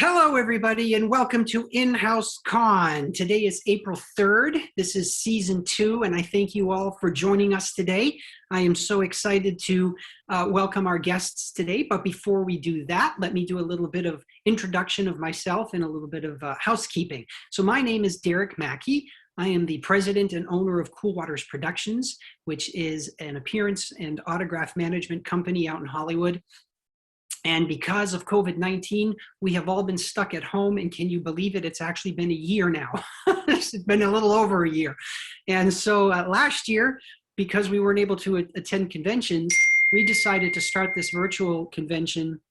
Hello, everybody, and welcome to InHouse-CON. Today is April 3rd. This is season 2, and I thank you all for joining us today. I am so excited to welcome our guests today. But before we do that, let me do a little bit of introduction of myself and a little bit of housekeeping. So my name is Derek Mackey. I am the president and owner of Cool Waters Productions, which is an appearance and autograph management company out in Hollywood. And because of COVID-19, we have all been stuck at home. And can you believe it? It's actually been a year now. It's been a little over a year. And so last year, because we weren't able to attend conventions, we decided to start this virtual convention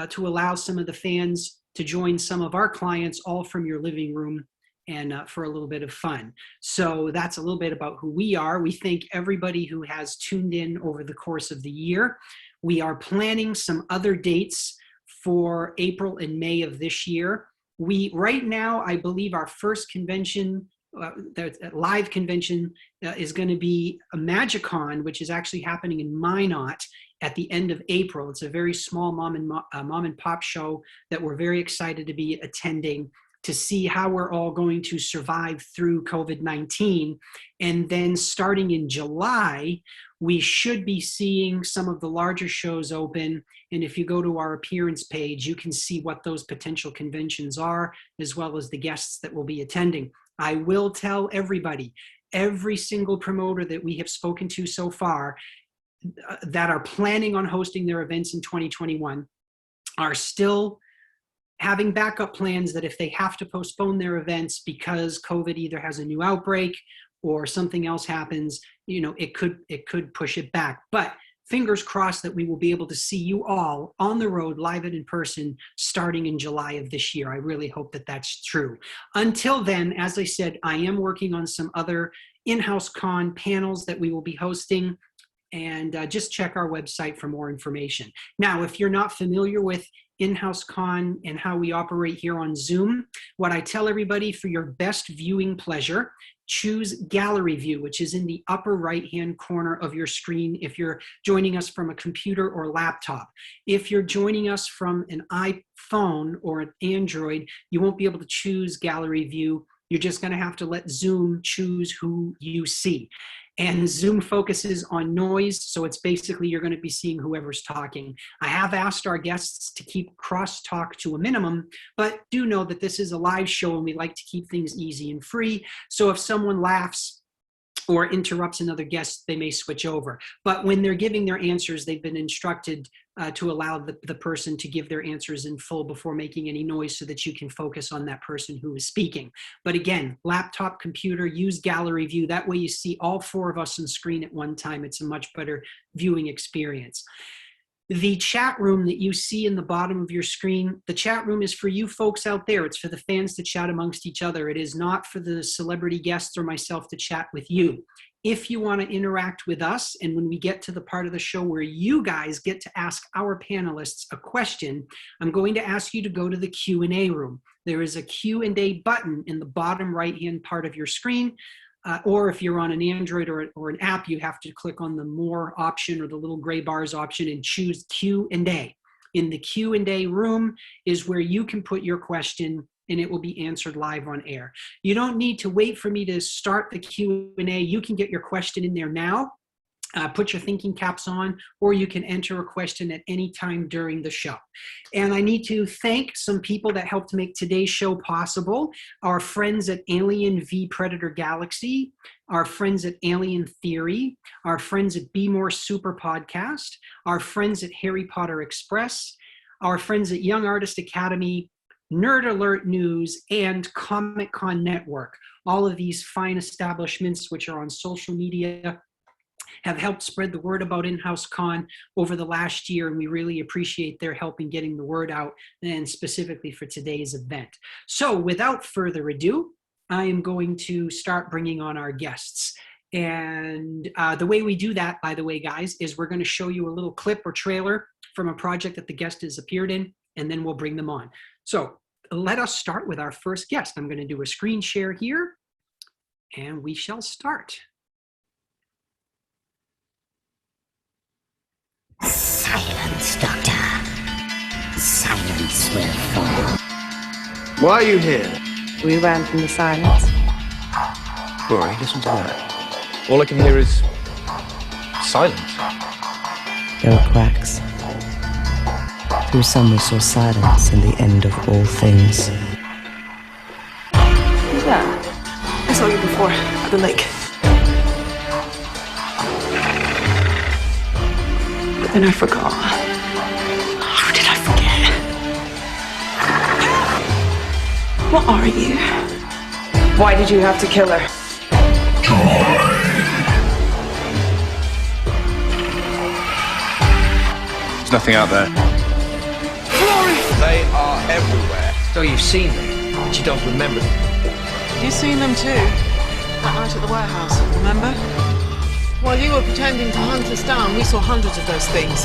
to allow some of the fans to join some of our clients all from your living room and for a little bit of fun. So that's a little bit about who we are. We thank everybody who has tuned in over the course of the year. We are planning some other dates for April and May of this year. Right now, I believe our first convention, the live convention, is going to be a MagicCon, which is actually happening in Minot at the end of April. It's a very small mom and pop show that we're very excited to be attending to see how we're all going to survive through COVID-19. And then starting in July, we should be seeing some of the larger shows open. And if you go to our appearance page, you can see what those potential conventions are, as well as the guests that will be attending. I will tell everybody, every single promoter that we have spoken to so far that are planning on hosting their events in 2021 are still having backup plans that if they have to postpone their events because COVID either has a new outbreak or something else happens, it could push it back. But fingers crossed that we will be able to see you all on the road, live and in person, starting in July of this year. I really hope that that's true. Until then, as I said, I am working on some other InHouse-CON panels that we will be hosting, and just check our website for more information. Now, if you're not familiar with InHouse-CON and how we operate here on Zoom, what I tell everybody, for your best viewing pleasure, choose gallery view, which is in the upper right-hand corner of your screen if you're joining us from a computer or laptop. If you're joining us from an iPhone or an Android, you won't be able to choose gallery view. You're just going to have to let Zoom choose who you see. And Zoom focuses on noise, so it's basically you're going to be seeing whoever's talking. I have asked our guests to keep crosstalk to a minimum, but do know that this is a live show and we like to keep things easy and free. So if someone laughs or interrupts another guest, they may switch over. But when they're giving their answers, they've been instructed to allow the person to give their answers in full before making any noise so that you can focus on that person who is speaking. But again, laptop, computer, use gallery view. That way you see all 4 of us on screen at one time. It's a much better viewing experience. The chat room that you see in the bottom of your screen, the chat room is for you folks out there. It's for the fans to chat amongst each other. It is not for the celebrity guests or myself to chat with you. If you want to interact with us, and when we get to the part of the show where you guys get to ask our panelists a question, I'm going to ask you to go to the Q&A room. There is a Q&A button in the bottom right-hand part of your screen. Or if you're on an Android or an app, you have to click on the More option or the little gray bars option and choose Q&A. In the Q&A room is where you can put your question and it will be answered live on air. You don't need to wait for me to start the Q&A. You can get your question in there now. Put your thinking caps on, or you can enter a question at any time during the show. And I need to thank some people that helped make today's show possible. Our friends at Alien v Predator Galaxy, our friends at Alien Theory, our friends at Be More Super Podcast, our friends at Harry Potter Express, our friends at Young Artist Academy, Nerd Alert News, and Comic Con Network. All of these fine establishments, which are on social media, have helped spread the word about InHouse-CON over the last year, and we really appreciate their help in getting the word out, and specifically for today's event. So without further ado, I am going to start bringing on our guests. And the way we do that, by the way, guys, is we're going to show you a little clip or trailer from a project that the guest has appeared in, and then we'll bring them on. So let us start with our first guest. I'm going to do a screen share here, and we shall start. Silence, Doctor. Silence will fall. Why are you here? We ran from the silence. Rory, listen to that. All I can hear is silence. There were cracks. Through some we saw silence and the end of all things. Who's that? I saw you before, at the lake. But then I forgot. How did I forget? What are you? Why did you have to kill her? There's nothing out there. They are everywhere. So you've seen them, but you don't remember them. You seen them too? That night at the warehouse, remember? While you were pretending to hunt us down, we saw hundreds of those things.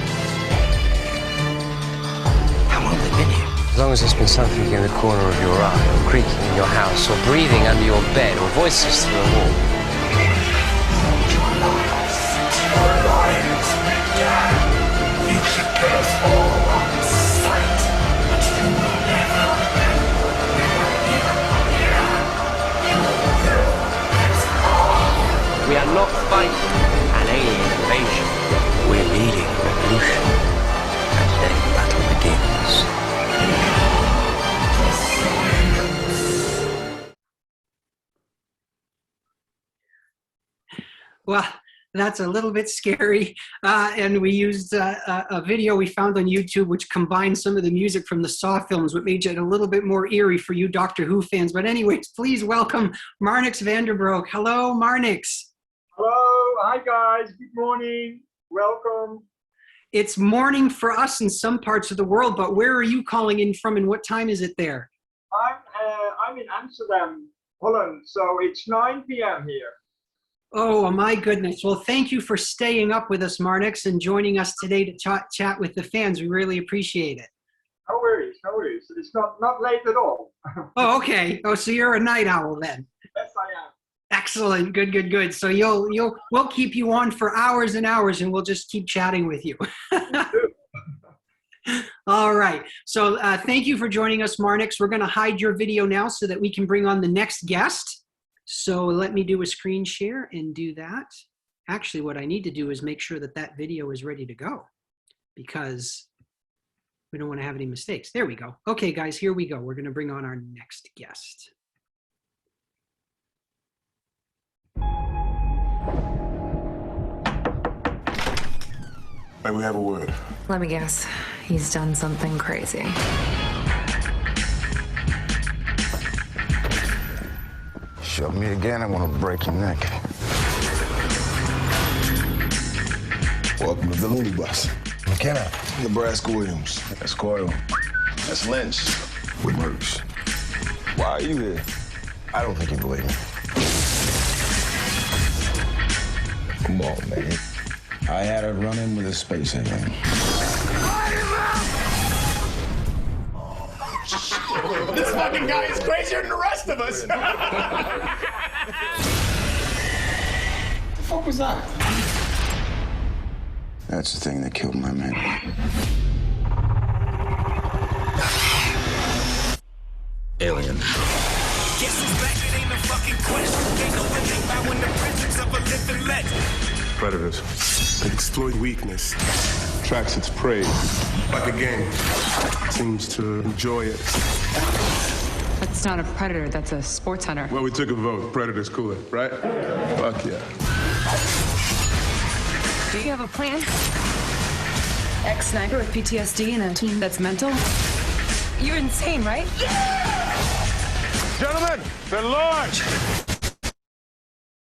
How long have they been here? As long as there's been something in the corner of your eye, or creaking in your house, or breathing under your bed, or voices through a wall. We are not fighting an alien invasion. We're leading a revolution. And today the battle begins. Well, that's a little bit scary. And we used a video we found on YouTube, which combined some of the music from the Saw films, which made it a little bit more eerie for you Doctor Who fans. But anyways, please welcome Marnix Vanderbroek. Hello, Marnix. Hello, hi guys, good morning, welcome. It's morning for us in some parts of the world, but where are you calling in from and what time is it there? I'm in Amsterdam, Holland, so it's 9 p.m. here. Oh, my goodness. Well, thank you for staying up with us, Marnix, and joining us today to chat with the fans. We really appreciate it. No worries, no worries. It's not late at all. Oh, okay. Oh, so you're a night owl then? Yes, I am. Excellent. Good, good, good. So we'll keep you on for hours and hours and we'll just keep chatting with you. All right. So thank you for joining us, Marnix. We're going to hide your video now so that we can bring on the next guest. So let me do a screen share and do that. Actually, what I need to do is make sure that that video is ready to go because we don't want to have any mistakes. There we go. Okay, guys, here we go. We're going to bring on our next guest. May we have a word? Let me guess. He's done something crazy. Shove me again, I want to break your neck. Welcome to the Looney Bus. McKenna. Nebraska Williams. That's Coyle. That's Lynch. With Merckx. Why are you here? I don't think you believe me. Come on, man. I had a run-in with a space alien. This fucking guy is crazier than the rest of us. The fuck was that? That's the thing that killed my man. Alien. Guess who's back? It ain't a fucking question. Ain't no living by when the presence of a living legend. Predators. They exploit weakness, tracks its prey, like a game. Seems to enjoy it. That's not a predator, that's a sports hunter. Well, we took a vote. Predators cooler, right? Fuck yeah. Do you have a plan? Ex-sniper with PTSD and a team that's mental? You're insane, right? Gentlemen, they're large.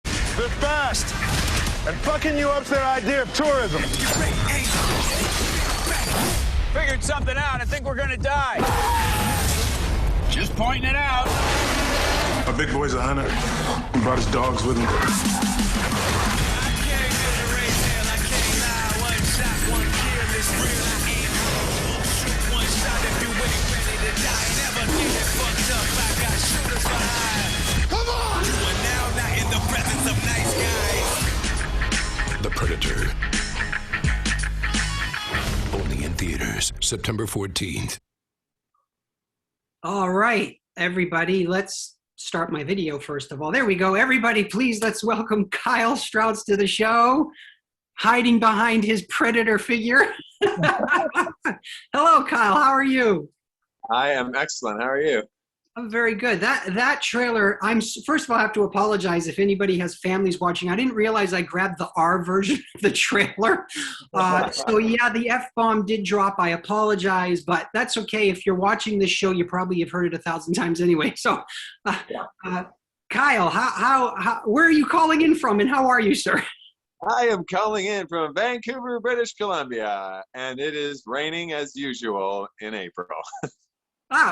They're fast. And fucking you up's their idea of tourism. Figured something out. I think we're gonna die. Just pointing it out. My big boy's a hunter. He brought his dogs with him. Come on! You are now not in the presence of nice guys. The Predator. Only in theaters, September 14th. All right. Everybody, let's start my video first of all. There we go. Everybody, please let's welcome Kyle Strauss to the show, hiding behind his predator figure. Hello, Kyle. How are you? I am excellent. How are you? I'm very good. That trailer, first of all, I have to apologize if anybody has families watching. I didn't realize I grabbed the R version of the trailer. So yeah, the F-bomb did drop. I apologize, but that's okay. If you're watching this show, you probably have heard it 1,000 times anyway. So Kyle, how where are you calling in from and how are you, sir? I am calling in from Vancouver, British Columbia, and it is raining as usual in April.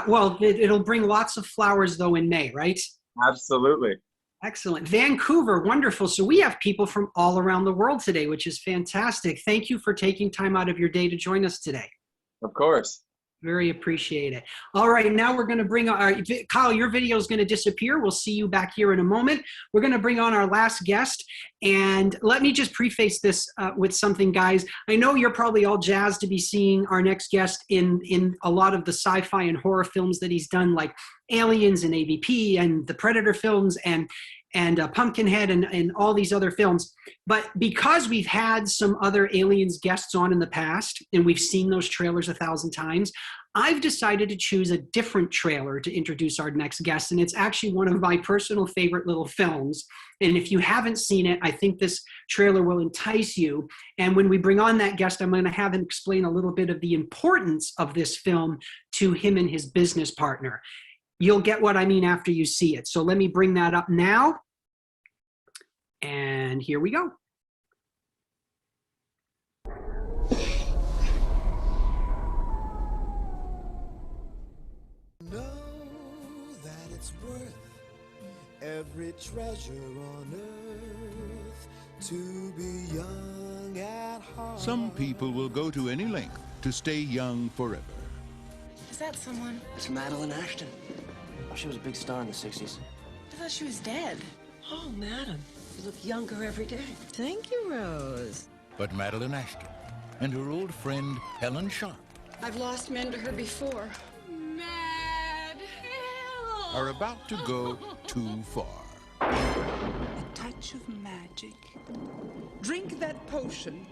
Well, it'll bring lots of flowers, though, in May, right? Absolutely. Excellent. Vancouver, wonderful. So we have people from all around the world today, which is fantastic. Thank you for taking time out of your day to join us today. Of course. Very appreciate it. All right, now we're going to bring on Kyle, your video is going to disappear. We'll see you back here in a moment. We're going to bring on our last guest. And let me just preface this with something, guys. I know you're probably all jazzed to be seeing our next guest in a lot of the sci-fi and horror films that he's done, like Aliens and AVP and the Predator films and Pumpkinhead and all these other films. But because we've had some other Aliens guests on in the past, and we've seen those trailers 1,000 times, I've decided to choose a different trailer to introduce our next guest. And it's actually one of my personal favorite little films. And if you haven't seen it, I think this trailer will entice you. And when we bring on that guest, I'm going to have him explain a little bit of the importance of this film to him and his business partner. You'll get what I mean after you see it. So let me bring that up now. And here we go. Know that it's worth every treasure on earth to be young at heart. Some people will go to any length to stay young forever. Is that someone? It's Madeline Ashton. Oh, she was a big star in the 60s. I thought she was dead. Oh, madam, you look younger every day. Thank you, Rose. But Madeline Ashton and her old friend Helen Sharp I've lost men to her before. Mad Hill! are about to go too far. A touch of magic. Drink that potion,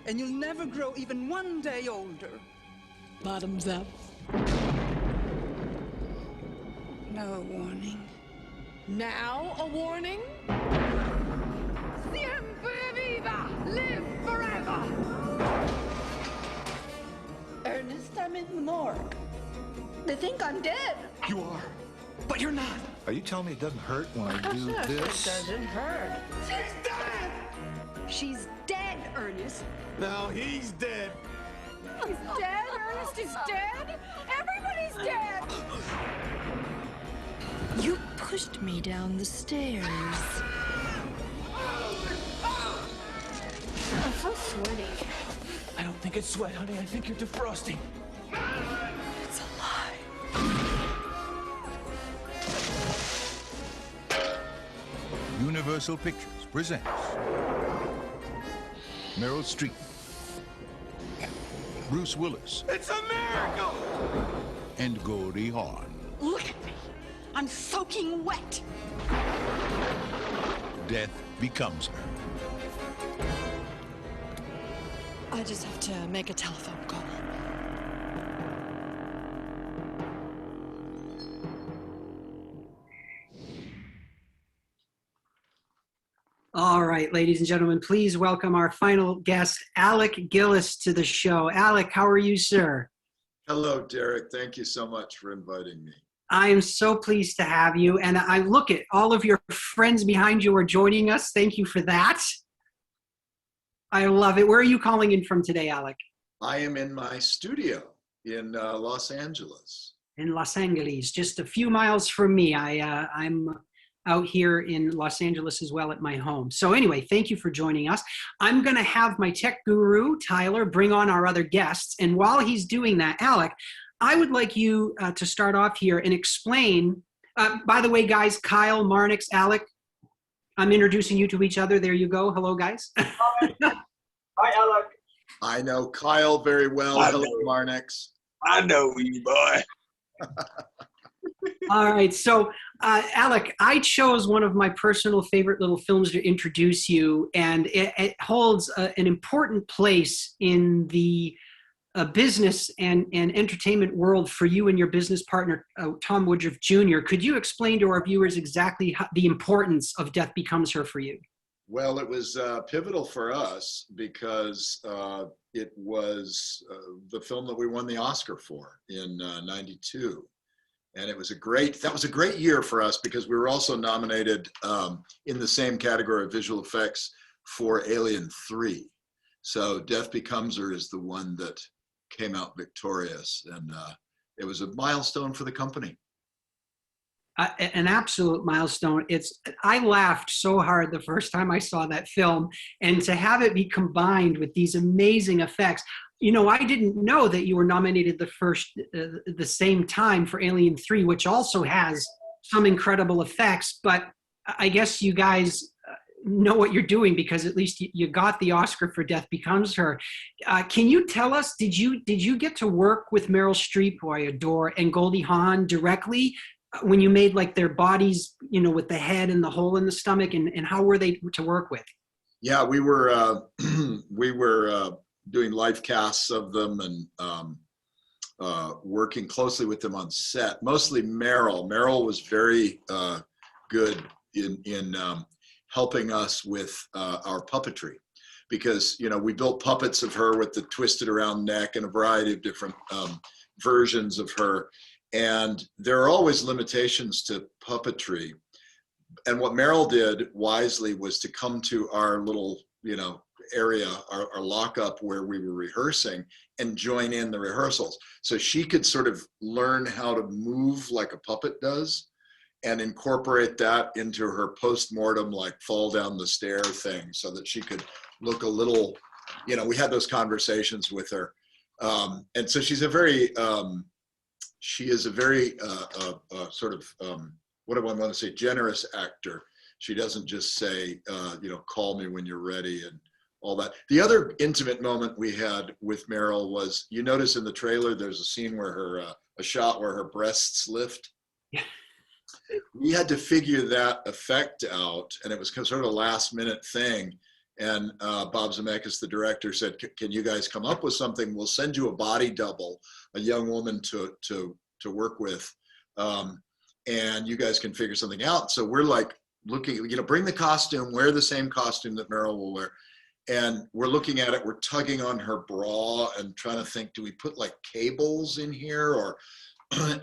and you'll never grow even one day older. Bottoms up. No warning. Now a warning? Siempre viva! Live forever! Ernest, I'm in the morgue. They think I'm dead. You are, but you're not. Are you telling me it doesn't hurt when I do this? It doesn't hurt. She's dead! She's dead, Ernest. Now he's dead. He's dead? Ernest is dead? Everybody's dead! You pushed me down the stairs. I'm so sweaty. I don't think it's sweat, honey. I think you're defrosting. It's a lie. Universal Pictures presents Meryl Streep, Bruce Willis, It's a miracle! and Goldie Hawn. Look at me. I'm soaking wet. Death becomes her. I just have to make a telephone call. All right, ladies and gentlemen, please welcome our final guest, Alec Gillis, to the show. Alec, how are you, sir? Hello, Derek. Thank you so much for inviting me. I am so pleased to have you. And I look at all of your friends behind you are joining us. Thank you for that. I love it. Where are you calling in from today, Alec? I am in my studio in Los Angeles. In Los Angeles, just a few miles from me. I'm out here in Los Angeles as well at my home. So anyway, thank you for joining us. I'm going to have my tech guru, Tyler, bring on our other guests. And while he's doing that, Alec, I would like you to start off here and explain, by the way, guys, Kyle, Marnix, Alec, I'm introducing you to each other. There you go. Hello, guys. Hi, Alec. I know Kyle very well. Hello, Marnix. I know you, boy. All right. So, Alec, I chose one of my personal favorite little films to introduce you, and it holds an important place in the business and entertainment world for you and your business partner, Tom Woodruff Jr. Could you explain to our viewers exactly the importance of Death Becomes Her for you? Well, it was pivotal for us because it was the film that we won the Oscar for in '92. And that was a great year for us because we were also nominated in the same category of visual effects for Alien 3. So Death Becomes Her is the one that came out victorious, and it was a milestone for the company. An absolute milestone. I laughed so hard the first time I saw that film, and to have it be combined with these amazing effects. You know, I didn't know that you were nominated the same time for Alien 3, which also has some incredible effects, but I guess you guys know what you're doing because at least you got the Oscar for Death Becomes Her. Can you tell us, did you get to work with Meryl Streep, who I adore, and Goldie Hawn directly when you made like their bodies, you know, with the head and the hole in the stomach, and how were they to work with? Yeah, we were doing live casts of them and working closely with them on set. Mostly Meryl. Meryl was very good in helping us with our puppetry, because we built puppets of her with the twisted around neck and a variety of different versions of her. And there are always limitations to puppetry. And what Meryl did wisely was to come to our little, area, our lockup where we were rehearsing, and join in the rehearsals. So she could sort of learn how to move like a puppet does and incorporate that into her post-mortem, like fall down the stair thing, so that she could look a little, we had those conversations with her. And so she is a very sort of, what do I want to say, generous actor. She doesn't just say, call me when you're ready and all that. The other intimate moment we had with Meryl was, you notice in the trailer, there's a scene where a shot where her breasts lift. We had to figure that effect out, and it was sort of a last minute thing. And Bob Zemeckis, the director, said, can you guys come up with something? We'll send you a body double, a young woman to work with. And you guys can figure something out. So we're like looking, bring the costume, wear the same costume that Meryl will wear. And we're looking at it, we're tugging on her bra and trying to think, do we put like cables in here? Or,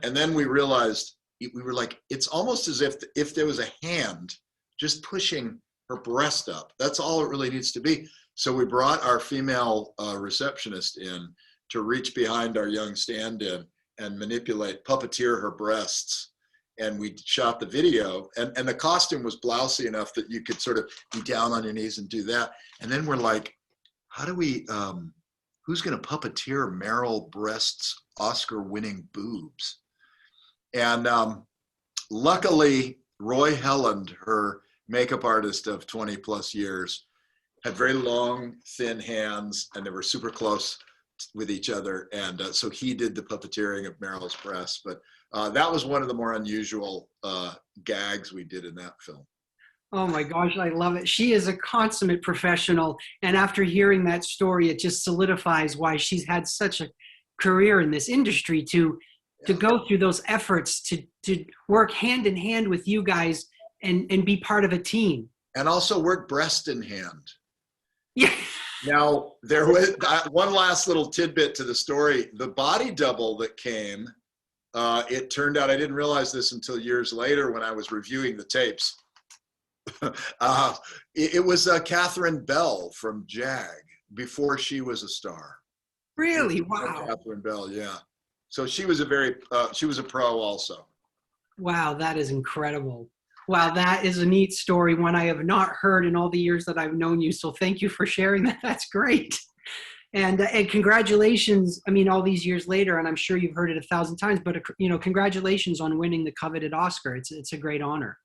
and then we realized, we were like, it's almost as if there was a hand just pushing her breast up. That's all it really needs to be. So we brought our female receptionist in to reach behind our young stand-in and puppeteer her breasts. And we shot the video, and the costume was blousy enough that you could sort of be down on your knees and do that. And then we're like, how do we, who's gonna puppeteer Meryl Breast's Oscar-winning boobs? And luckily, Roy Helland, her makeup artist of 20 plus years, had very long, thin hands, and they were super close with each other. And so he did the puppeteering of Meryl's breasts. But that was one of the more unusual gags we did in that film. Oh my gosh, I love it. She is a consummate professional. And after hearing that story, it just solidifies why she's had such a career in this industry, to go through those efforts to work hand in hand with you guys and be part of a team. And also work breast in hand. Yeah. Now, there was one last little tidbit to the story. The body double that came, it turned out, I didn't realize this until years later when I was reviewing the tapes. It was Katherine Bell from JAG before she was a star. Really? Wow. Katherine Bell, yeah. So she was she was a pro also. Wow, that is incredible. Wow, that is a neat story, one I have not heard in all the years that I've known you. So thank you for sharing that. That's great. And congratulations, I mean, all these years later, and I'm sure you've heard it 1,000 times, but congratulations on winning the coveted Oscar. It's a great honor.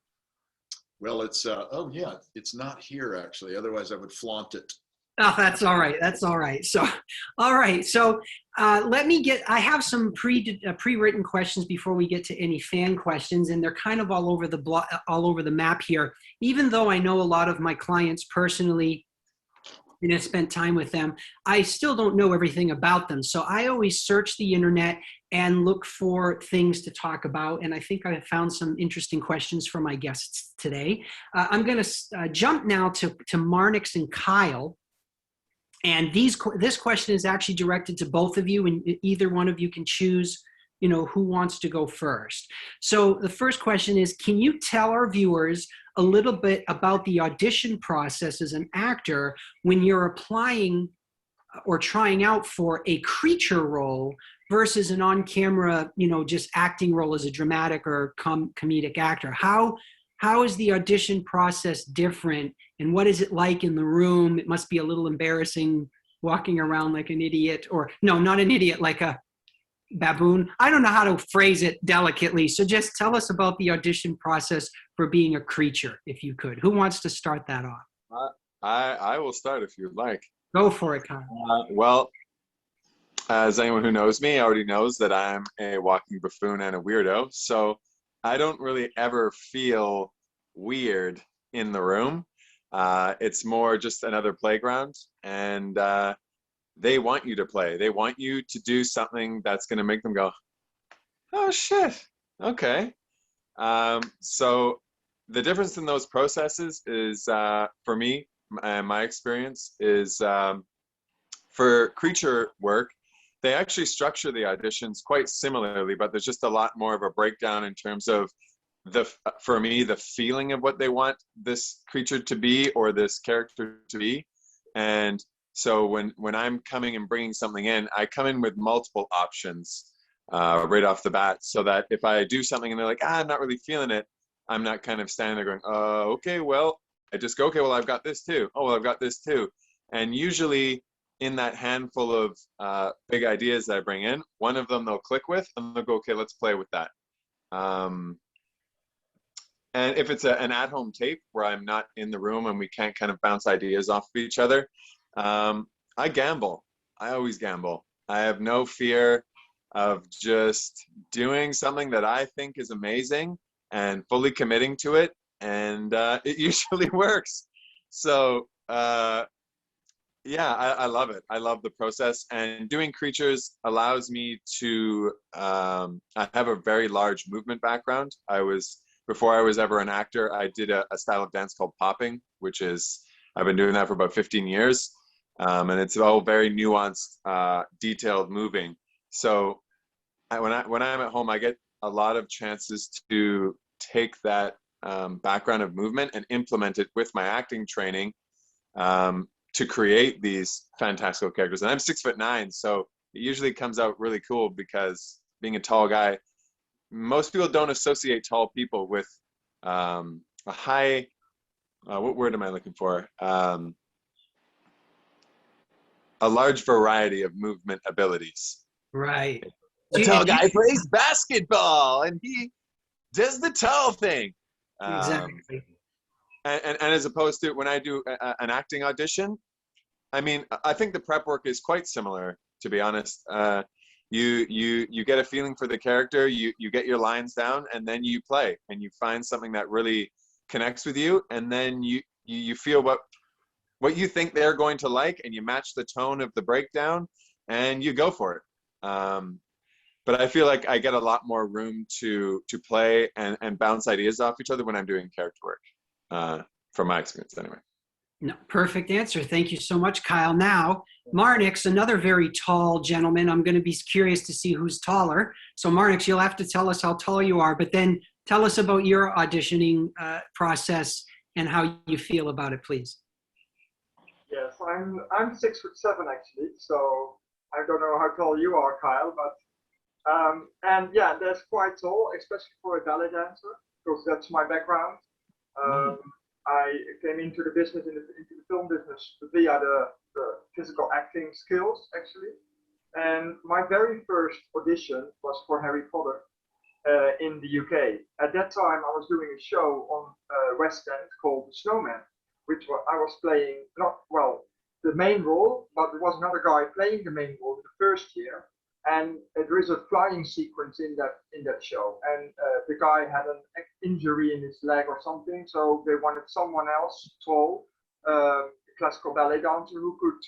Well, it's, oh yeah, it's not here actually. Otherwise I would flaunt it. Oh, that's all right. That's all right. So, all right. So, I have some pre-written questions before we get to any fan questions, and they're kind of all over the map here. Even though I know a lot of my clients personally and have spent time with them, I still don't know everything about them. So I always search the internet and look for things to talk about. And I think I found some interesting questions for my guests today. I'm going to jump now to Marnix and Kyle. And this question is actually directed to both of you, and either one of you can choose, who wants to go first. So the first question is, can you tell our viewers a little bit about the audition process as an actor when you're applying or trying out for a creature role versus an on-camera, just acting role as a dramatic or comedic actor? How is the audition process different, and what is it like in the room? It must be a little embarrassing walking around like an idiot, or no, not an idiot, like a baboon. I don't know how to phrase it delicately. So just tell us about the audition process for being a creature, if you could. Who wants to start that off? I will start if you'd like. Go for it, Kyle. Well, as anyone who knows me already knows that I'm a walking buffoon and a weirdo. So I don't really ever feel weird in the room. It's more just another playground, and they want you to play. They want you to do something that's going to make them go, oh shit, okay. So the difference in those processes is, for me, my experience is, for creature work, they actually structure the auditions quite similarly, but there's just a lot more of a breakdown in terms of for me, the feeling of what they want this creature to be or this character to be. And so when I'm coming and bringing something in, I come in with multiple options right off the bat, so that if I do something and they're like, I'm not really feeling it, I'm not kind of standing there going, okay, well, I just go, okay, well, I've got this too. Oh, well, I've got this too. And usually in that handful of big ideas that I bring in, one of them they'll click with, and they'll go, okay, let's play with that. And if it's an at-home tape where I'm not in the room and we can't kind of bounce ideas off of each other, I gamble. I always gamble. I have no fear of just doing something that I think is amazing and fully committing to it, and it usually works. So yeah, I love it. I love the process, and doing creatures allows me to, I have a very large movement background. Before I was ever an actor, I did a style of dance called popping, which is, I've been doing that for about 15 years. And it's all very nuanced, detailed moving. So when I'm at home, I get a lot of chances to take that background of movement and implement it with my acting training, to create these fantastical characters. And I'm 6'9", so it usually comes out really cool, because being a tall guy, most people don't associate tall people with a high, what word am I looking for? A large variety of movement abilities. Right. The tall guy plays basketball and he does the tall thing. Exactly. And as opposed to when I do an acting audition, I mean, I think the prep work is quite similar, to be honest. You get a feeling for the character, you get your lines down, and then you play, and you find something that really connects with you, and then you feel what you think they're going to like, and you match the tone of the breakdown, and you go for it. But I feel like I get a lot more room to play and bounce ideas off each other when I'm doing character work. From my experience anyway. No, perfect answer. Thank you so much, Kyle. Now, Marnix, another very tall gentleman. I'm going to be curious to see who's taller. So Marnix, you'll have to tell us how tall you are, but then tell us about your auditioning process and how you feel about it, please. Yes, I'm 6'7" actually, so I don't know how tall you are, Kyle, but and yeah, that's quite tall, especially for a ballet dancer, because that's my background. I came into the business, into the film business, via the physical acting skills, actually. And my very first audition was for Harry Potter in the UK. At that time, I was doing a show on West End called The Snowman, which I was playing, the main role, but there was another guy playing the main role in the first year. And there is a flying sequence in that show, and the guy had an injury in his leg or something, so they wanted someone else tall, classical ballet dancer who could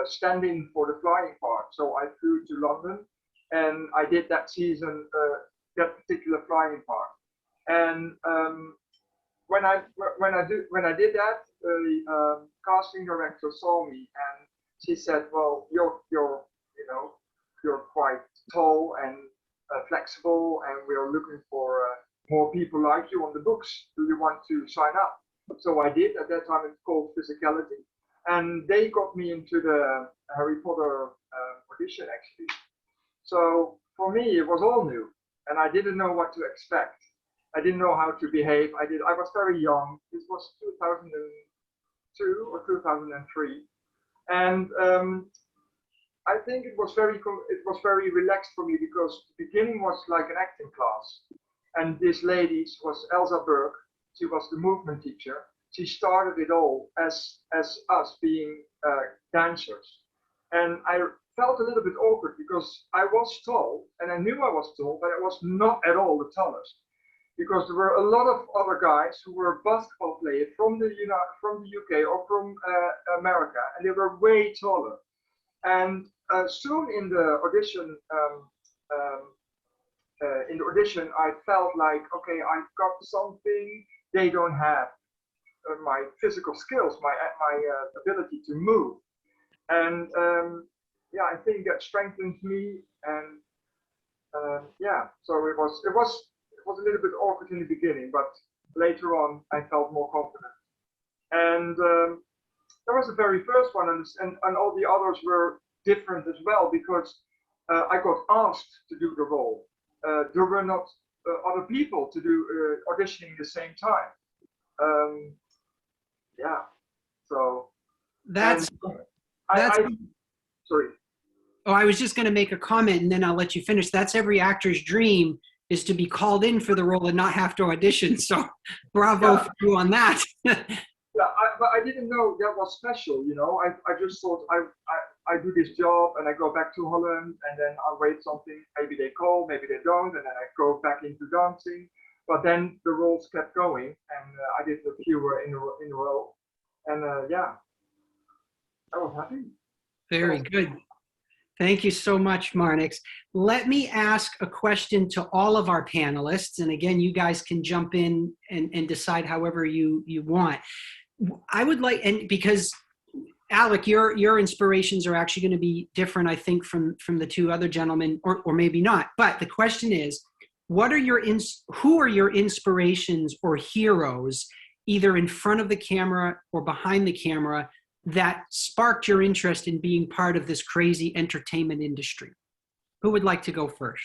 stand in for the flying part. So I flew to London, and I did that season that particular flying part. And when I did that, the casting director saw me, and she said, "Well, you're quite tall and flexible, and we're looking for more people like you on the books. Do you want to sign up?" So I did. At that time, it's called Physicality, and they got me into the Harry Potter audition, actually. So for me, it was all new, and I didn't know what to expect. I didn't know how to behave. I was very young. This was 2002 or 2003, and I think it was very relaxed for me, because the beginning was like an acting class, and this lady was Elsa Berg. She was the movement teacher. She started it all as us being dancers, and I felt a little bit awkward because I was tall, and I knew I was tall, but I was not at all the tallest, because there were a lot of other guys who were basketball players from the UK or from America, and they were way taller. And soon in the audition, I felt like, okay, I've got something they don't have: my physical skills, my ability to move, and yeah, I think that strengthened me. And yeah, so it was a little bit awkward in the beginning, but later on I felt more confident. And that was the very first one, and all the others were different as well, because I got asked to do the role. There were not other people to do auditioning at the same time. Yeah, so that's sorry. Oh, I was just going to make a comment, and then I'll let you finish. That's every actor's dream, is to be called in for the role and not have to audition. So bravo for you on that. Yeah, but I didn't know that was special, you know. I just thought I do this job and I go back to Holland, and then I wait something. Maybe they call, maybe they don't, and then I go back into dancing. But then the roles kept going, and I did a few in a row, and yeah, I was happy. Very good. Thank you so much, Marnix. Let me ask a question to all of our panelists, and again, you guys can jump in and decide however you want. I would like, and because Alec, your inspirations are actually going to be different, I think, from the two other gentlemen, or maybe not. But the question is, who are your inspirations or heroes, either in front of the camera or behind the camera, that sparked your interest in being part of this crazy entertainment industry? Who would like to go first?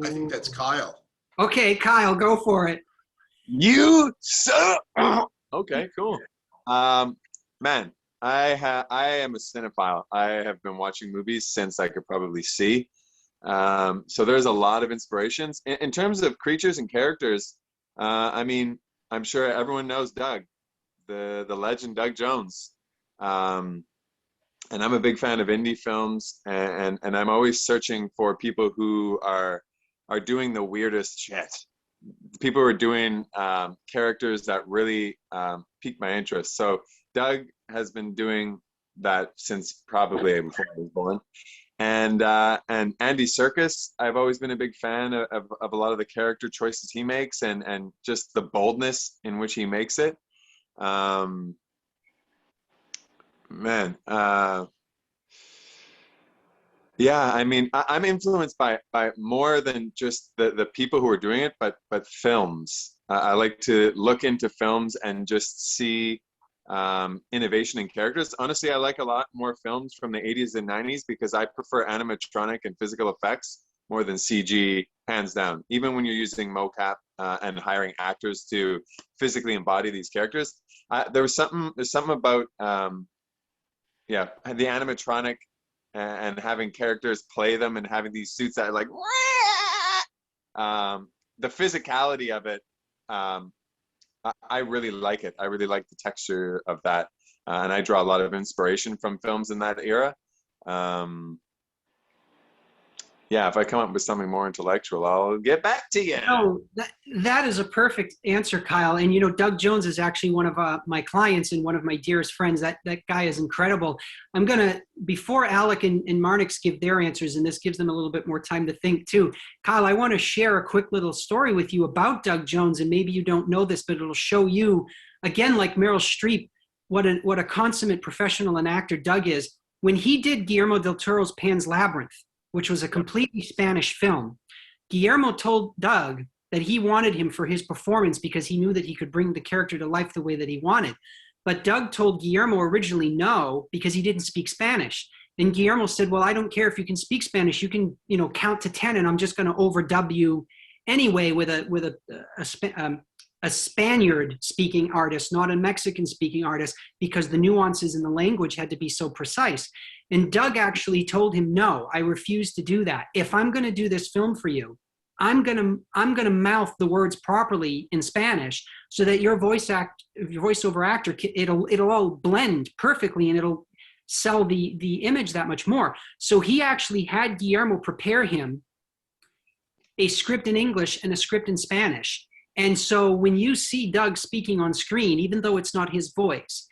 I think that's Kyle. Okay, Kyle, go for it. You suck. Okay, cool. Man, I am a cinephile. I have been watching movies since I could probably see. So there's a lot of inspirations. In terms of creatures and characters, I mean, I'm sure everyone knows Doug, the legend Doug Jones. And I'm a big fan of indie films, and I'm always searching for people who are doing the weirdest shit. People who are doing characters that really pique my interest. So Doug has been doing that since probably before I was born. And Andy Serkis, I've always been a big fan of a lot of the character choices he makes, and just the boldness in which he makes it. Yeah, I mean, I'm influenced by more than just the people who are doing it, but films. I like to look into films and just see innovation in characters. Honestly, I like a lot more films from the 80s and 90s because I prefer animatronic and physical effects more than CG, hands down. Even when you're using mocap and hiring actors to physically embody these characters, there's something about the animatronic and having characters play them and having these suits that are like the physicality of it. I really like it. I really like the texture of that. And I draw a lot of inspiration from films in that era. Yeah, if I come up with something more intellectual, I'll get back to you. No, that is a perfect answer, Kyle. And you know, Doug Jones is actually one of my clients and one of my dearest friends. That guy is incredible. I'm gonna, before Alec and Marnix give their answers, and this gives them a little bit more time to think too. Kyle, I want to share a quick little story with you about Doug Jones, and maybe you don't know this, but it'll show you, again, like Meryl Streep, what a consummate professional and actor Doug is. When he did Guillermo del Toro's Pan's Labyrinth, which was a completely Spanish film, Guillermo told Doug that he wanted him for his performance because he knew that he could bring the character to life the way that he wanted. But Doug told Guillermo originally no, because he didn't speak Spanish. And Guillermo said, well, I don't care if you can speak Spanish. You can, you know, count to 10 and I'm just going to overdub you anyway with a Spaniard speaking artist, not a Mexican speaking artist, because the nuances in the language had to be so precise. And Doug actually told him, no, I refuse to do that. If I'm going to do this film for you, I'm going to mouth the words properly in Spanish so that your voiceover actor, it'll all blend perfectly and it'll sell the image that much more. So he actually had Guillermo prepare him a script in English and a script in Spanish. And so when you see Doug speaking on screen, even though it's not his voice,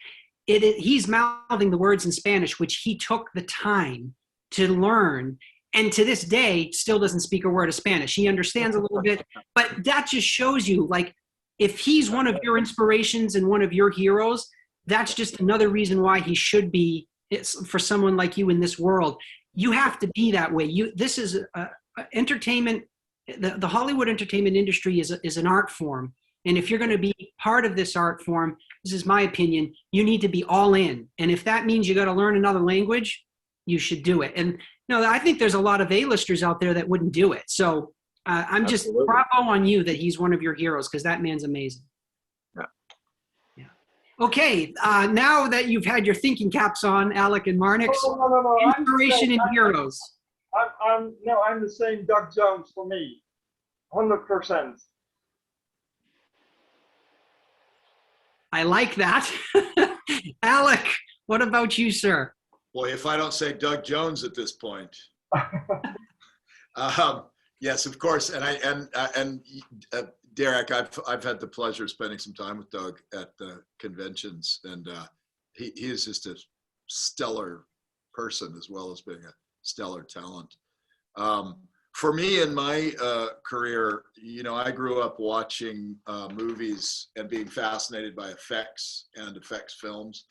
he's mouthing the words in Spanish, which he took the time to learn. And to this day, still doesn't speak a word of Spanish. He understands a little bit, but that just shows you, like, if he's one of your inspirations and one of your heroes, that's just another reason why he should be, for someone like you in this world. You have to be that way. This is entertainment. The Hollywood entertainment industry is an art form. And if you're going to be part of this art form, this is my opinion, you need to be all in. And if that means you got to learn another language, you should do it. And no, I think there's a lot of A-listers out there that wouldn't do it. So I'm just bravo on you that he's one of your heroes, because that man's amazing. Yeah. Okay, now that you've had your thinking caps on, Alec and Marnix, no. inspiration and heroes. I'm the same Doug Jones for me, 100%. I like that. Alec, what about you, sir? Boy, if I don't say Doug Jones at this point. Yes, of course. And Derek, I've had the pleasure of spending some time with Doug at the conventions, and he is just a stellar person as well as being a stellar talent. For me in my career, you know, I grew up watching movies and being fascinated by effects and effects films.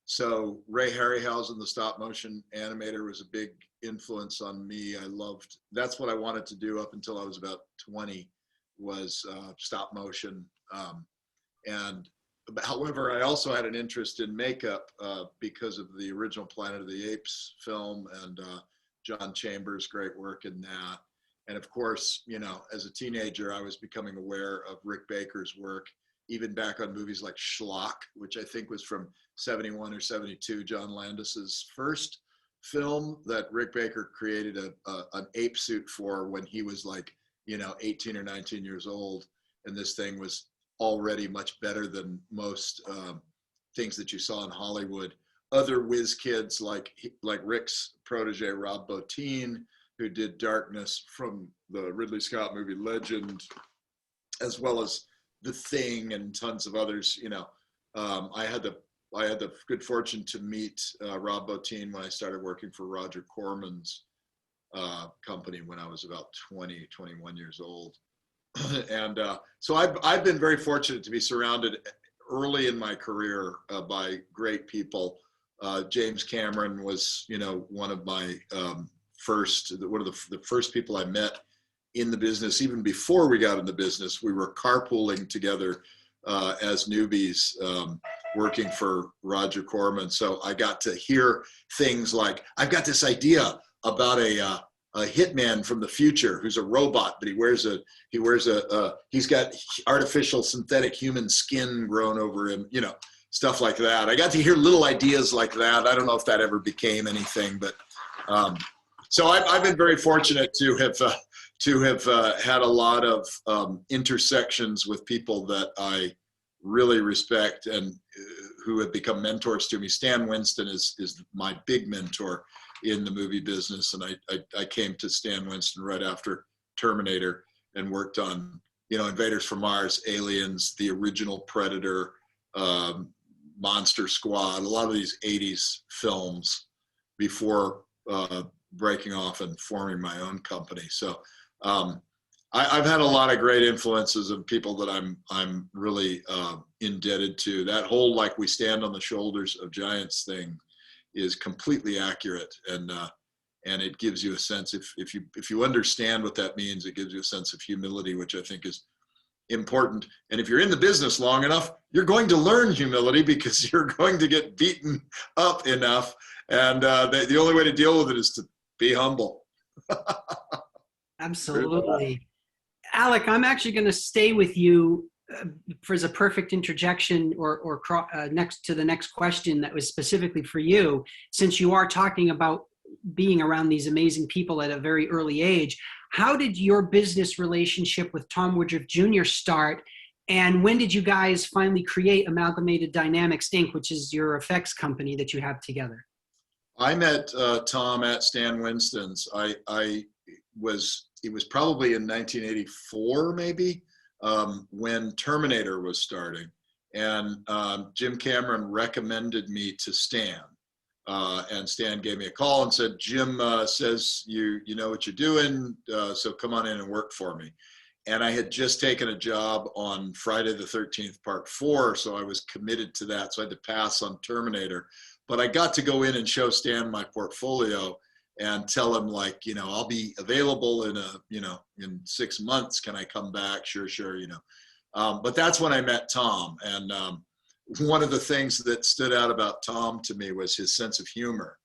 So Ray Harryhausen, the stop motion animator, was a big influence on me. That's what I wanted to do up until I was about 20, was stop motion. However, I also had an interest in makeup because of the original Planet of the Apes film and John Chambers' great work in that. And of course, you know, as a teenager, I was becoming aware of Rick Baker's work, even back on movies like Schlock, which I think was from 71 or 72, John Landis's first film that Rick Baker created an ape suit for when he was like, you know, 18 or 19 years old. And this thing was already much better than most things that you saw in Hollywood. Other whiz kids like Rick's protege, Rob Bottin, who did Darkness from the Ridley Scott movie Legend, as well as The Thing and tons of others. You know, I had the good fortune to meet Rob Bottin when I started working for Roger Corman's company when I was about 20, 21 years old. And so I've been very fortunate to be surrounded early in my career by great people. James Cameron was, you know, one of my one of the first people I met in the business. Even before we got in the business, we were carpooling together as newbies, working for Roger Corman. So I got to hear things like, I've got this idea about a hitman from the future who's a robot, but he's got artificial synthetic human skin grown over him, you know, stuff like that. I got to hear little ideas like that. I don't know if that ever became anything, but so I've been very fortunate to have had a lot of intersections with people that I really respect and who have become mentors to me. Stan Winston is my big mentor in the movie business. And I came to Stan Winston right after Terminator and worked on, Invaders from Mars, Aliens, the original Predator, Monster Squad, a lot of these 80s films before breaking off and forming my own company. So I've had a lot of great influences of people that I'm really indebted to. That whole "like we stand on the shoulders of giants" thing is completely accurate, and it gives you a sense, if you understand what that means, it gives you a sense of humility, which I think is important. And if you're in the business long enough, you're going to learn humility because you're going to get beaten up enough, and the only way to deal with it is to be humble. Absolutely. Alec, I'm actually going to stay with you as a perfect interjection or next to the next question that was specifically for you, since you are talking about being around these amazing people at a very early age. How did your business relationship with Tom Woodruff Jr. start? And when did you guys finally create Amalgamated Dynamics, Inc., which is your effects company that you have together? I met Tom at Stan Winston's. It was probably in 1984, maybe, when Terminator was starting. And Jim Cameron recommended me to Stan. And Stan gave me a call and said, "Jim says you know what you're doing, so come on in and work for me." And I had just taken a job on Friday the 13th, Part 4, so I was committed to that. So I had to pass on Terminator. But I got to go in and show Stan my portfolio and tell him, like, I'll be available in 6 months. Can I come back? Sure. But that's when I met Tom. And one of the things that stood out about Tom to me was his sense of humor.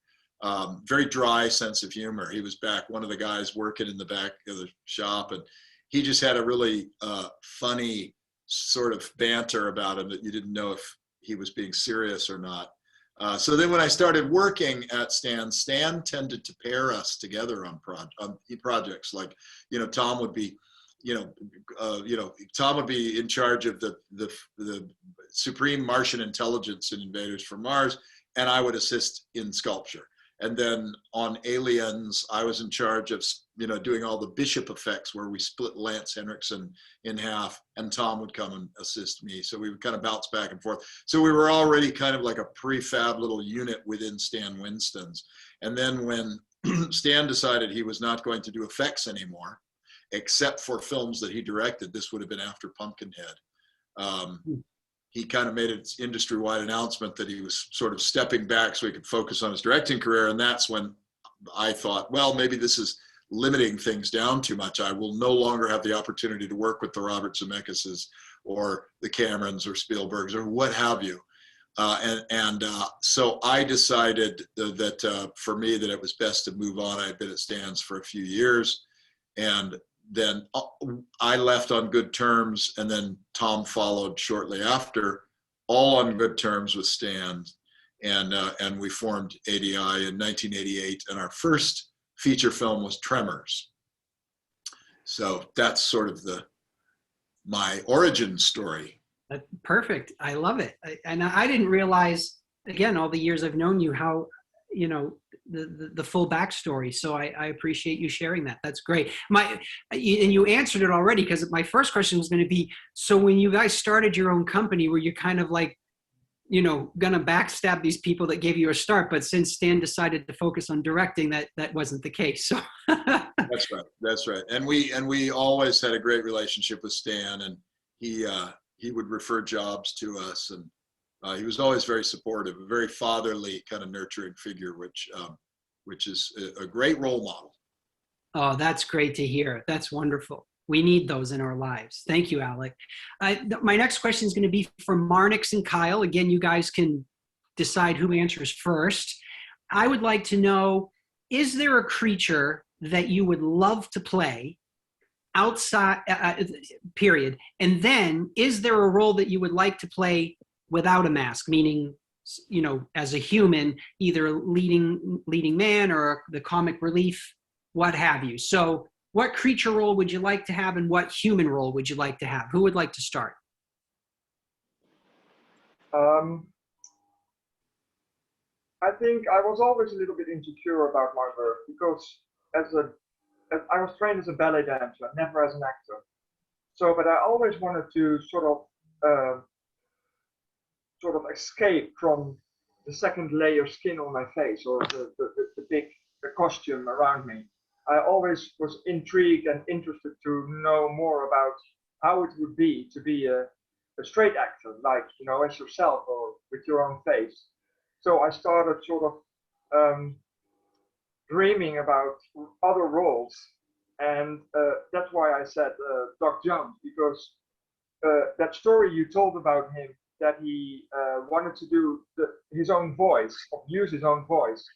Very dry sense of humor. He was one of the guys working in the back of the shop, and he just had a really funny sort of banter about him that you didn't know if he was being serious or not. So then when I started working at Stan tended to pair us together on projects. Like, Tom would be, Tom would be in charge of the supreme Martian intelligence in Invaders from Mars, and I would assist in sculpture. And then on Aliens, I was in charge of, doing all the Bishop effects, where we split Lance Henriksen in half, and Tom would come and assist me. So we would kind of bounce back and forth. So we were already kind of like a prefab little unit within Stan Winston's. And then when Stan decided he was not going to do effects anymore, except for films that he directed, this would have been after Pumpkinhead, he kind of made an industry-wide announcement that he was sort of stepping back so he could focus on his directing career. And that's when I thought, well, maybe this is limiting things down too much. I will no longer have the opportunity to work with the Robert Zemeckis or the Camerons or Spielbergs or what have you. So I decided that for me, that it was best to move on. I had been at Stan's for a few years, and then I left on good terms, and then Tom followed shortly after, all on good terms with Stan, and we formed ADI in 1988, and our first feature film was Tremors. So that's sort of my origin story. Perfect. I love it. And I didn't realize, again, all the years I've known you, how, the full backstory. So I appreciate you sharing that. That's great. And you answered it already, because my first question was going to be, so when you guys started your own company, were you kind of like, going to backstab these people that gave you a start? But since Stan decided to focus on directing, that wasn't the case. So That's right. And we always had a great relationship with Stan, and he would refer jobs to us, and he was always very supportive, a very fatherly kind of nurturing figure, which is a great role model. Oh, that's great to hear. That's wonderful. We need those in our lives. Thank you, Alec. My next question is going to be for Marnix and Kyle. Again, you guys can decide who answers first. I would like to know, is there a creature that you would love to play outside, period? And then, is there a role that you would like to play without a mask, meaning, as a human, either leading man or the comic relief, what have you? So what creature role would you like to have, and what human role would you like to have? Who would like to start? I think I was always a little bit insecure about my work because as I was trained as a ballet dancer, never as an actor. So, but I always wanted to sort of escape from the second layer skin on my face or the big costume around me. I always was intrigued and interested to know more about how it would be to be a straight actor, like, you know, as yourself or with your own face. So I started sort of dreaming about other roles. And that's why I said Doc Jones, because that story you told about him, that he wanted to do his own voice, or use his own voice.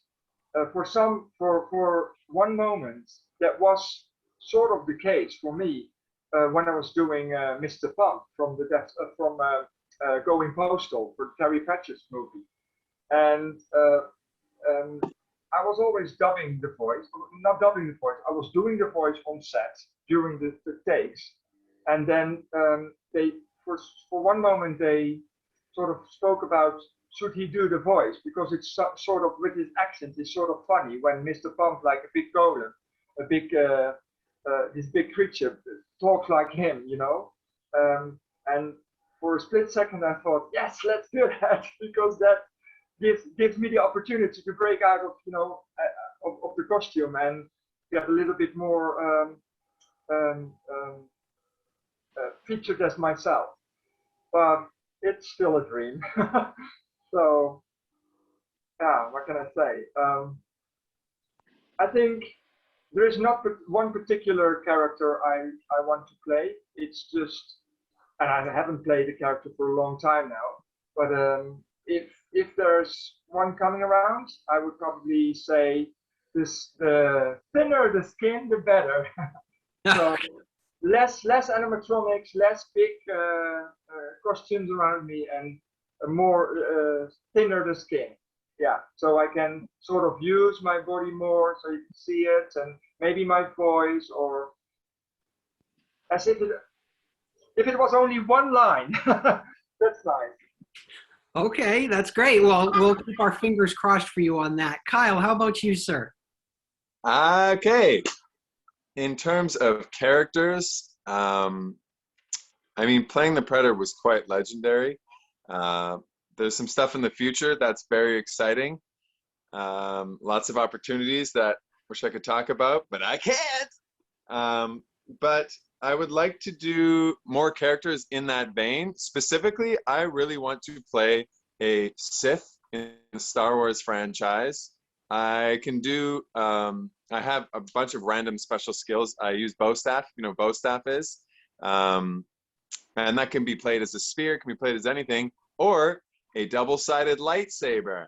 For one moment, that was sort of the case for me when I was doing Mr. Pump from Going Postal for Terry Pratchett's movie, and I was always dubbing the voice, not dubbing the voice. I was doing the voice on set during the takes, and then they for one moment they sort of spoke about should he do the voice, because it's sort of with his accent it's sort of funny when Mr. Pump, like a big golem, a big this big creature, talks like him, you know. And for a split second I thought, yes, let's do that, because that gives me the opportunity to break out of, you know, of the costume and get a little bit more featured as myself. But it's still a dream. So yeah, what can I say? I think there is not one particular character I want to play. It's just, and I haven't played a character for a long time now, but if there's one coming around, I would probably say the thinner the skin, the better. So less animatronics, less big costumes around me, and more thinner the skin. Yeah, so I can sort of use my body more, so you can see it, and maybe my voice, or as if it was only one line. That's nice. Okay, that's great. Well, we'll keep our fingers crossed for you on that. Kyle, how about you, sir? Okay. In terms of characters, I mean, playing the Predator was quite legendary. There's some stuff in the future that's very exciting. Lots of opportunities that I wish I could talk about, but I can't. But I would like to do more characters in that vein. Specifically, I really want to play a Sith in the Star Wars franchise. I can do, I have a bunch of random special skills. I use bow staff, you know what bow staff is. And that can be played as a spear, can be played as anything, or a double-sided lightsaber.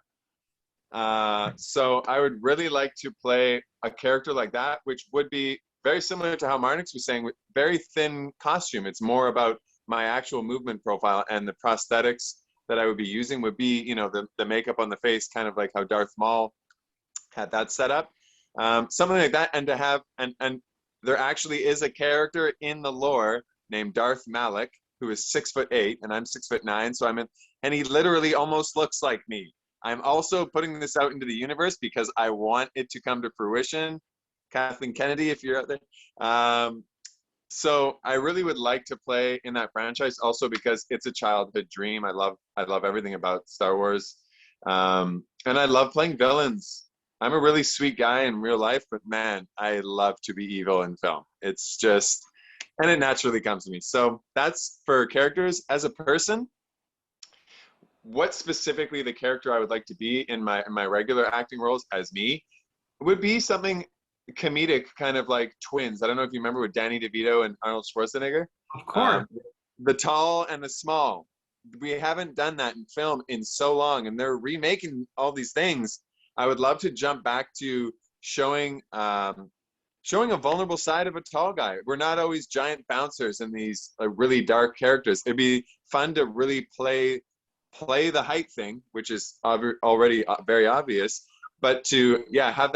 So I would really like to play a character like that, which would be very similar to how Marnix was saying, with very thin costume. It's more about my actual movement profile, and the prosthetics that I would be using would be, you know, the makeup on the face, kind of like how Darth Maul had that set up. Something like that, and to have, and there actually is a character in the lore named Darth Malik, who is 6'8", and I'm 6'9", so and he literally almost looks like me. I'm also putting this out into the universe because I want it to come to fruition. Kathleen Kennedy, if you're out there. So I really would like to play in that franchise, also because it's a childhood dream. I love everything about Star Wars, and I love playing villains. I'm a really sweet guy in real life, but man, I love to be evil in film. It's just, and it naturally comes to me. So that's for characters. As a person, what specifically the character I would like to be in my regular acting roles as me would be something comedic, kind of like Twins. I don't know if you remember with Danny DeVito and Arnold Schwarzenegger. Of course. The tall and the small. We haven't done that in film in so long, and they're remaking all these things. I would love to jump back to showing a vulnerable side of a tall guy. We're not always giant bouncers in these really dark characters. It'd be fun to really play the height thing, which is already very obvious, but to have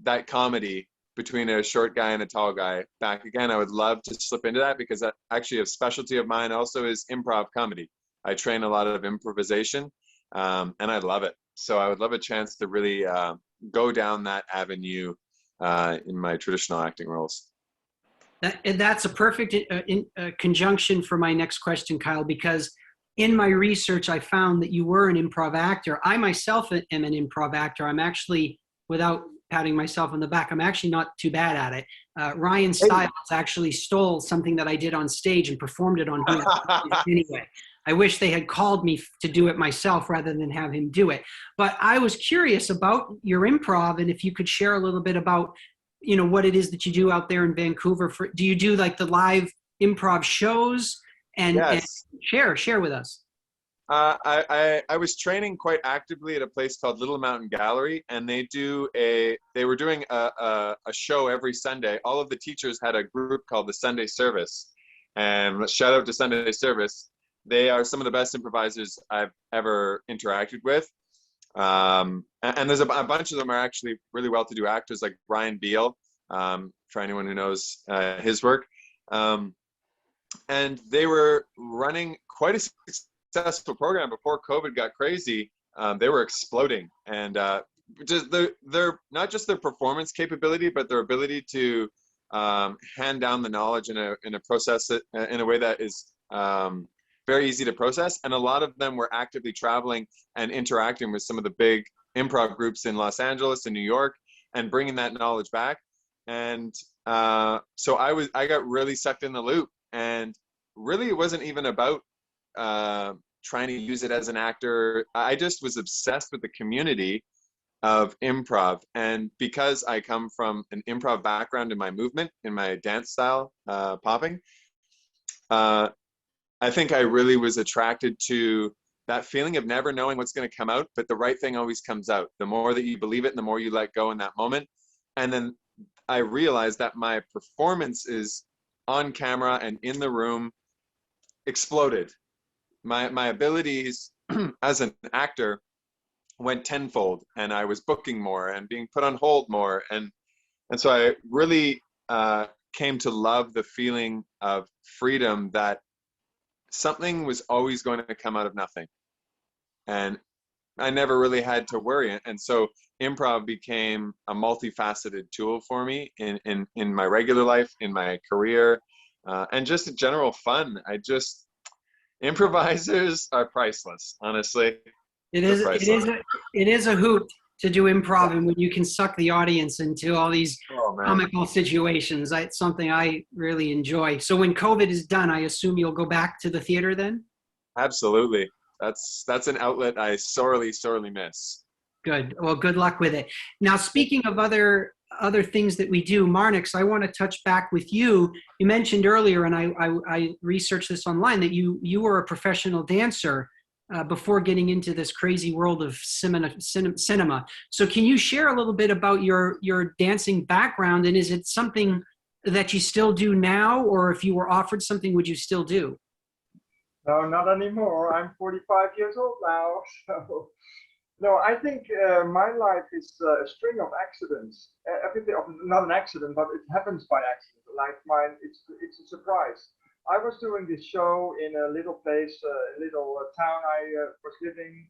that comedy between a short guy and a tall guy back again. I would love to slip into that, because that actually a specialty of mine also is improv comedy. I train a lot of improvisation, and I love it. So I would love a chance to really go down that avenue in my traditional acting roles. And that's a perfect conjunction for my next question, Kyle, because in my research, I found that you were an improv actor. I myself am an improv actor. I'm actually, without patting myself on the back, I'm actually not too bad at it. Ryan Stiles actually stole something that I did on stage and performed it on his anyway. I wish they had called me to do it myself rather than have him do it. But I was curious about your improv, and if you could share a little bit about, you know, what it is that you do out there in Vancouver. Do you do like the live improv shows? And, yes. And share with us. I was training quite actively at a place called Little Mountain Gallery, and they were doing a show every Sunday. All of the teachers had a group called the Sunday Service, and shout out to Sunday Service. They are some of the best improvisers I've ever interacted with. And there's a bunch of them are actually really well-to-do actors, like Brian Beal, for anyone who knows his work. And they were running quite a successful program before COVID got crazy. They were exploding, and just their not just their performance capability, but their ability to hand down the knowledge in a process in a way that is very easy to process. And a lot of them were actively traveling and interacting with some of the big improv groups in Los Angeles and New York, and bringing that knowledge back. And so I got really sucked in the loop. And really, it wasn't even about trying to use it as an actor. I just was obsessed with the community of improv. And because I come from an improv background in my movement, in my dance style, popping, I think I really was attracted to that feeling of never knowing what's going to come out, but the right thing always comes out. The more that you believe it, and the more you let go in that moment. And then I realized that my performances on camera and in the room exploded. My abilities as an actor went tenfold, and I was booking more and being put on hold more. And so I really came to love the feeling of freedom, that something was always going to come out of nothing. And I never really had to worry. And so improv became a multifaceted tool for me in my regular life, in my career, and just a general fun. Improvisers are priceless, honestly. It is a hoot to do improv, and when you can suck the audience into all these comical situations. It's something I really enjoy. So when COVID is done, I assume you'll go back to the theater then? Absolutely. That's an outlet I sorely miss. Good. Well, good luck with it. Now, speaking of other things that we do, Marnix, I want to touch back with you. You mentioned earlier, and I researched this online, that you were a professional dancer before getting into this crazy world of cinema. So can you share a little bit about your dancing background, and is it something that you still do now, or if you were offered something, would you still do? No, not anymore. I'm 45 years old now. So, no, I think my life is a string of accidents. Everything, not an accident, but it happens by accident. Like mine, it's a surprise. I was doing this show in a little place, a little town I was living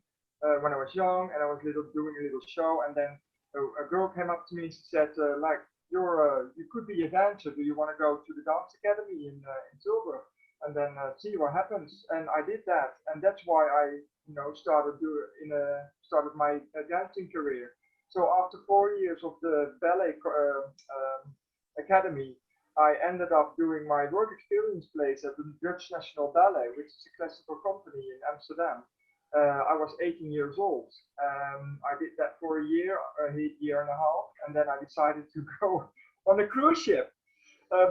when I was young, and I was doing a little show. And then a girl came up to me and she said, like, you could be a dancer. Do you want to go to the dance academy in Tilburg? And then see what happens. And I did that, and that's why I, started my dancing career. So after 4 years of the ballet academy, I ended up doing my work experience place at the Dutch National Ballet, which is a classical company in Amsterdam. I was 18 years old. I did that for a year and a half, and then I decided to go on a cruise ship.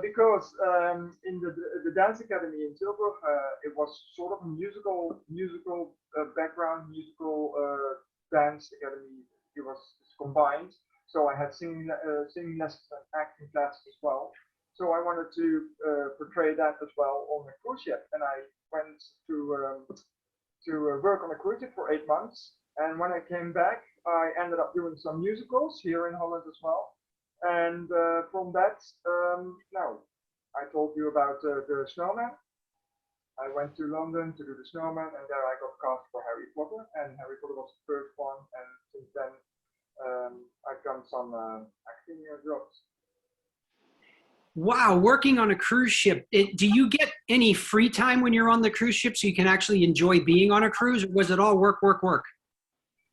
Because in the dance academy in Tilburg, it was sort of a musical background, musical dance academy. It was combined, so I had singing lessons and acting classes as well. So I wanted to portray that as well on a cruise ship, and I went to work on a cruise ship for 8 months. And when I came back, I ended up doing some musicals here in Holland as well. And from that, now I told you about the Snowman. I went to London to do the Snowman, and there I got cast for Harry Potter, and Harry Potter was the first one, and since then I've done some acting jobs. Wow, working on a cruise ship. Do you get any free time when you're on the cruise ship so you can actually enjoy being on a cruise, or was it all work, work, work?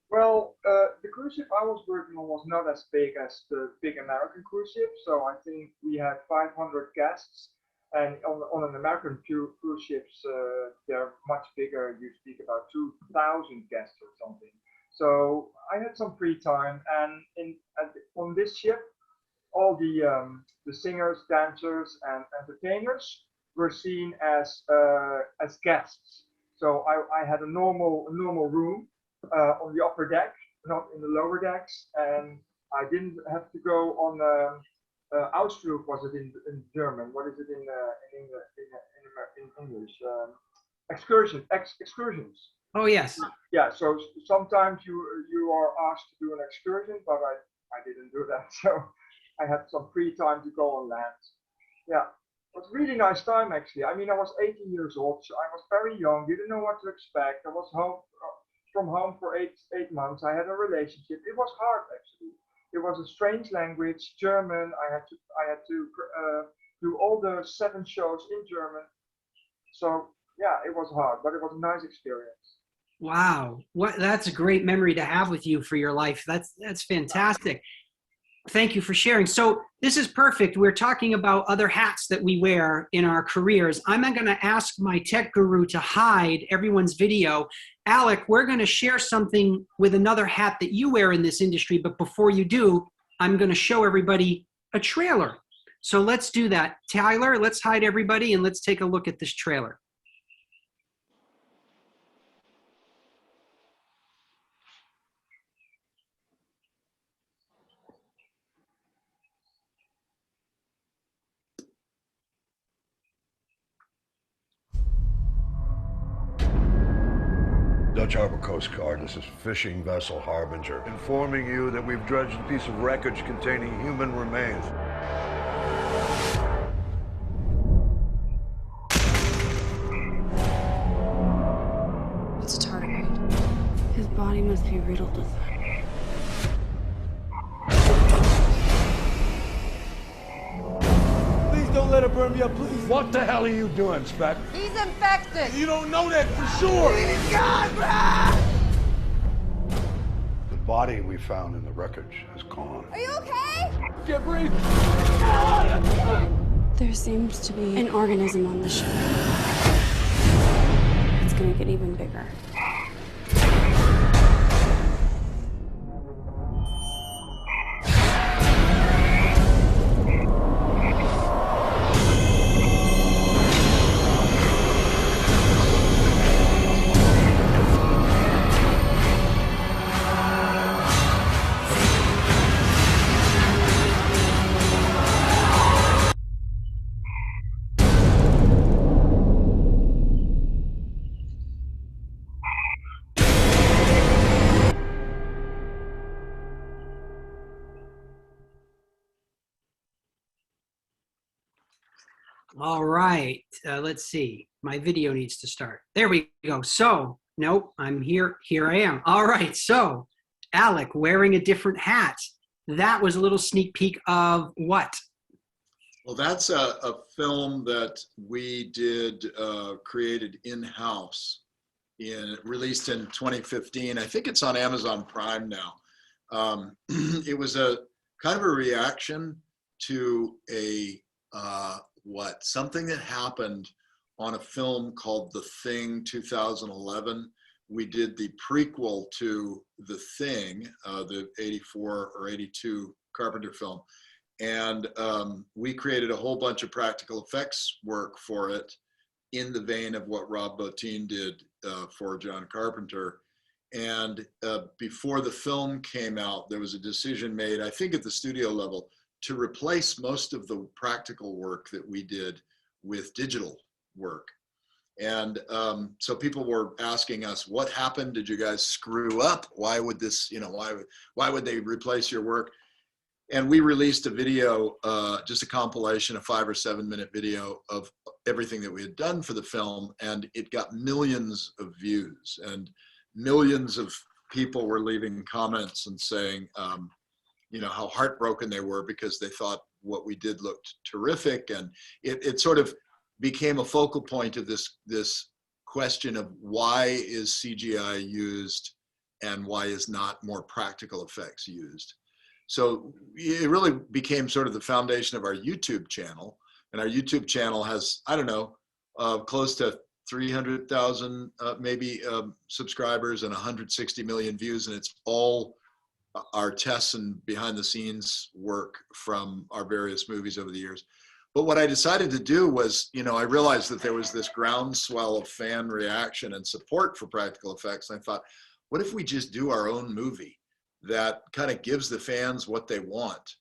Well, the cruise ship I was working on was not as big as the big American cruise ship, so I think we had 500 guests, and on an American cruise ships, they're much bigger. You speak about 2,000 guests or something. So I had some free time, and on this ship, all the singers, dancers, and entertainers were seen as guests. So I had a normal room on the upper deck, not in the lower decks, and I didn't have to go on Ausflug. Was it in German? What is it in English? Excursions. Oh yes. Yeah. So sometimes you are asked to do an excursion, but I didn't do that. So I had some free time to go on land. Yeah, it was a really nice time actually. I mean, I was 18 years old, so I was very young, didn't know what to expect. I was from home for eight months. I had a relationship. It was hard actually. It was a strange language, German. I had to do all the 7 shows in German. So yeah, it was hard, but it was a nice experience. Wow, that's a great memory to have with you for your life. That's fantastic. Thank you for sharing. So this is perfect. We're talking about other hats that we wear in our careers. I'm going to ask my tech guru to hide everyone's video. Alec, we're going to share something with another hat that you wear in this industry. But before you do, I'm going to show everybody a trailer. So let's do that. Tyler, let's hide everybody and let's take a look at this trailer. Dutch Harbor Coast Guard, this is fishing vessel Harbinger, informing you that we've dredged a piece of wreckage containing human remains. What's a tardigrade? His body must be riddled with Don't let it burn me up, please. What the hell are you doing, Spec? He's infected. You don't know that for sure. The body we found in the wreckage is gone. Are you okay? Can't breathe. There seems to be an organism on the ship. It's gonna get even bigger. All right, let's see. My video needs to start. There we go. So, nope, I'm here. Here I am. All right, so Alec wearing a different hat. That was a little sneak peek of what? Well, that's a film that we did, created in-house, released in 2015. I think it's on Amazon Prime now. It was a kind of a reaction to something that happened on a film called The Thing 2011. We did the prequel to The Thing, the 84 or 82 Carpenter film. And we created a whole bunch of practical effects work for it in the vein of what Rob Bottin did for John Carpenter. And before the film came out, there was a decision made, I think at the studio level, to replace most of the practical work that we did with digital work. And so people were asking us, what happened? Did you guys screw up? Why would this, why would they replace your work? And we released a video, just a compilation, a 5 or 7 minute video of everything that we had done for the film, and it got millions of views, and millions of people were leaving comments and saying, you know, how heartbroken they were because they thought what we did looked terrific. And it sort of became a focal point of this question of why is CGI used and why is not more practical effects used. So it really became sort of the foundation of our YouTube channel. And our YouTube channel has, I don't know, close to 300,000 maybe subscribers and 160 million views. And it's all our tests and behind the scenes work from our various movies over the years. But what I decided to do was, you know, I realized that there was this groundswell of fan reaction and support for practical effects. And I thought, what if we just do our own movie that kind of gives the fans what they want,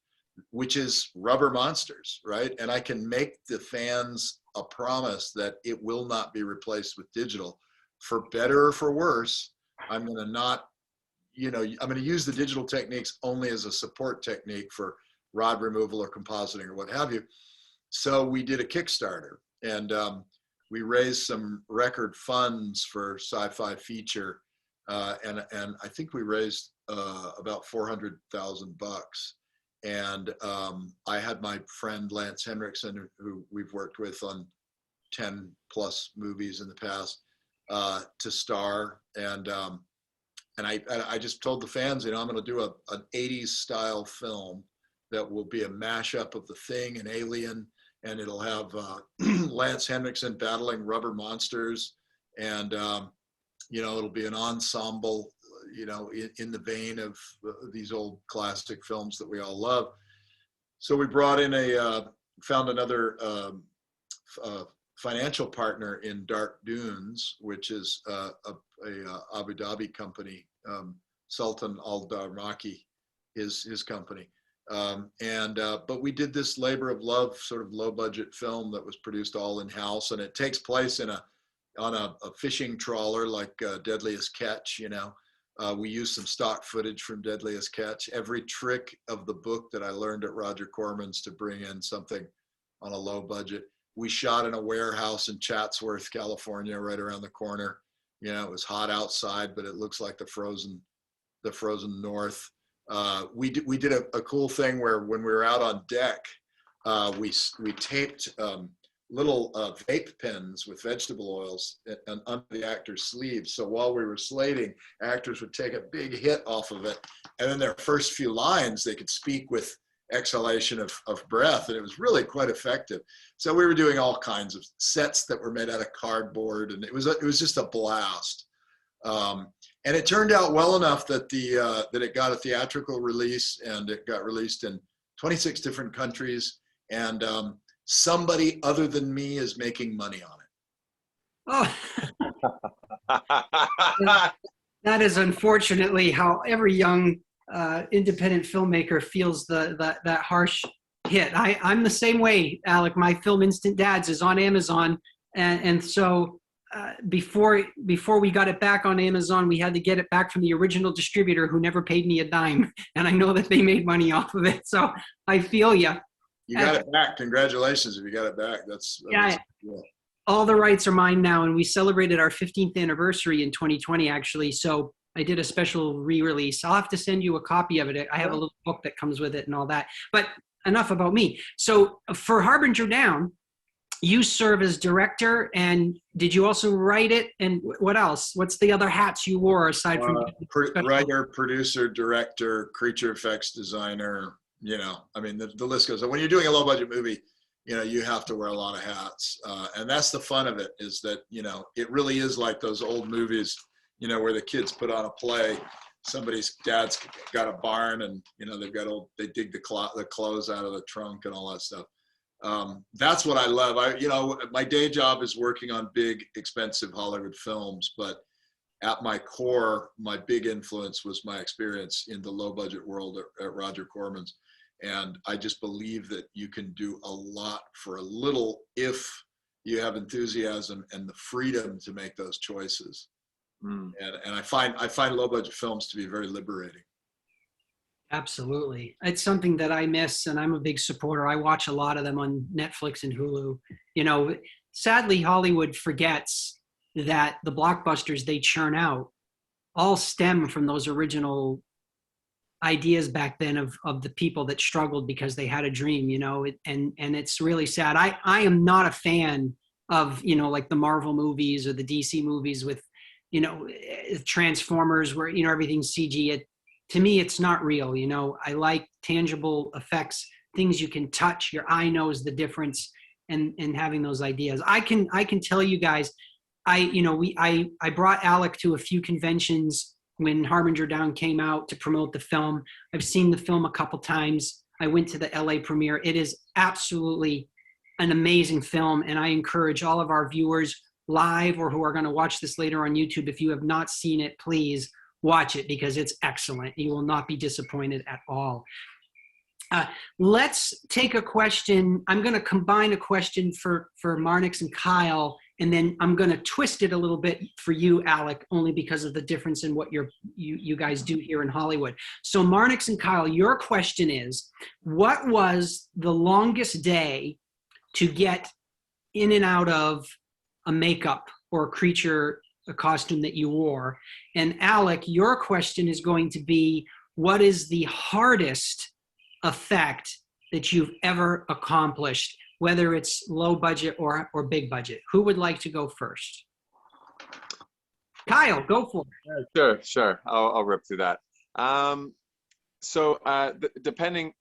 which is rubber monsters, right? And I can make the fans a promise that it will not be replaced with digital. For better or for worse, I'm going to not, you know, I'm going to use the digital techniques only as a support technique for rod removal or compositing or what have you. So we did a Kickstarter, and we raised some record funds for sci-fi feature, and I think we raised about $400,000. And I had my friend Lance Henriksen, who we've worked with on 10 plus movies in the past, to star. And I just told the fans, you know, I'm going to do an 80s style film that will be a mashup of The Thing and Alien, and it'll have Lance Henriksen battling rubber monsters, and you know, it'll be an ensemble, you know, in the vein of these old classic films that we all love. So we brought in found another financial partner in Dark Dunes, which is a Abu Dhabi company, Sultan Al Darmaki, his company. But we did this labor of love, sort of low budget film that was produced all in-house, and it takes place on a fishing trawler like Deadliest Catch, you know. We used some stock footage from Deadliest Catch. Every trick of the book that I learned at Roger Corman's to bring in something on a low budget. We shot in a warehouse in Chatsworth, California, right around the corner. You know, it was hot outside, but it looks like the frozen north. We did a cool thing where when we were out on deck, we taped little vape pens with vegetable oils under the actors' sleeves. So while we were slating, actors would take a big hit off of it, and then their first few lines they could speak with exhalation of breath, and it was really quite effective. So we were doing all kinds of sets that were made out of cardboard, and it was just a blast. And it turned out well enough that that it got a theatrical release, and it got released in 26 different countries, and somebody other than me is making money on it. Oh, that is unfortunately how every young independent filmmaker feels that harsh hit. I'm the same way, Alec. My film Instant Dads is on Amazon, and so before we got it back on Amazon, we had to get it back from the original distributor who never paid me a dime, and I know that they made money off of it. So I feel you. You got it back. Congratulations if you got it back. That's cool. All the rights are mine now, and we celebrated our 15th anniversary in 2020, actually. So I did a special re-release. I'll have to send you a copy of it. I have a little book that comes with it and all that. But enough about me. So for Harbinger Down, you serve as director, and did you also write it? And what else? What's the other hats you wore aside from writer, producer, director, creature effects designer? You know, I mean, the list goes on. When you're doing a low budget movie, you know, you have to wear a lot of hats. And that's the fun of it, is that, you know, it really is like those old movies, you know, where the kids put on a play. Somebody's dad's got a barn, and, you know, they dig the clothes out of the trunk and all that stuff. That's what I love. You know, my day job is working on big, expensive Hollywood films, but at my core, my big influence was my experience in the low budget world at Roger Corman's. And I just believe that you can do a lot for a little if you have enthusiasm and the freedom to make those choices. And I find low budget films to be very liberating. Absolutely. It's something that I miss, and I'm a big supporter. I watch a lot of them on Netflix and Hulu. You know, sadly, Hollywood forgets that the blockbusters they churn out all stem from those original ideas back then of the people that struggled because they had a dream, and it's really sad. I am not a fan of, like the Marvel movies or the DC movies with, Transformers where, everything's CG. To me, it's not real. I like tangible effects, things you can touch. Your eye knows the difference, and having those ideas. I can tell you guys, I brought Alec to a few conventions when Harbinger Down came out to promote the film. I've seen the film a couple times. I went to the LA premiere. It is absolutely an amazing film, and I encourage all of our viewers live or who are going to watch this later on YouTube, if you have not seen it, please watch it because it's excellent. You will not be disappointed at all. Let's take a question. I'm going to combine a question for Marnix and Kyle, and then I'm going to twist it a little bit for you, Alec, only because of the difference in what you guys do here in Hollywood. So Marnix and Kyle, your question is, what was the longest day to get in and out of a makeup or a costume that you wore? And Alec, your question is going to be, what is the hardest effect that you've ever accomplished, whether it's low budget or big budget? Who would like to go first? Kyle, go for it. Sure. I'll rip through that. Depending,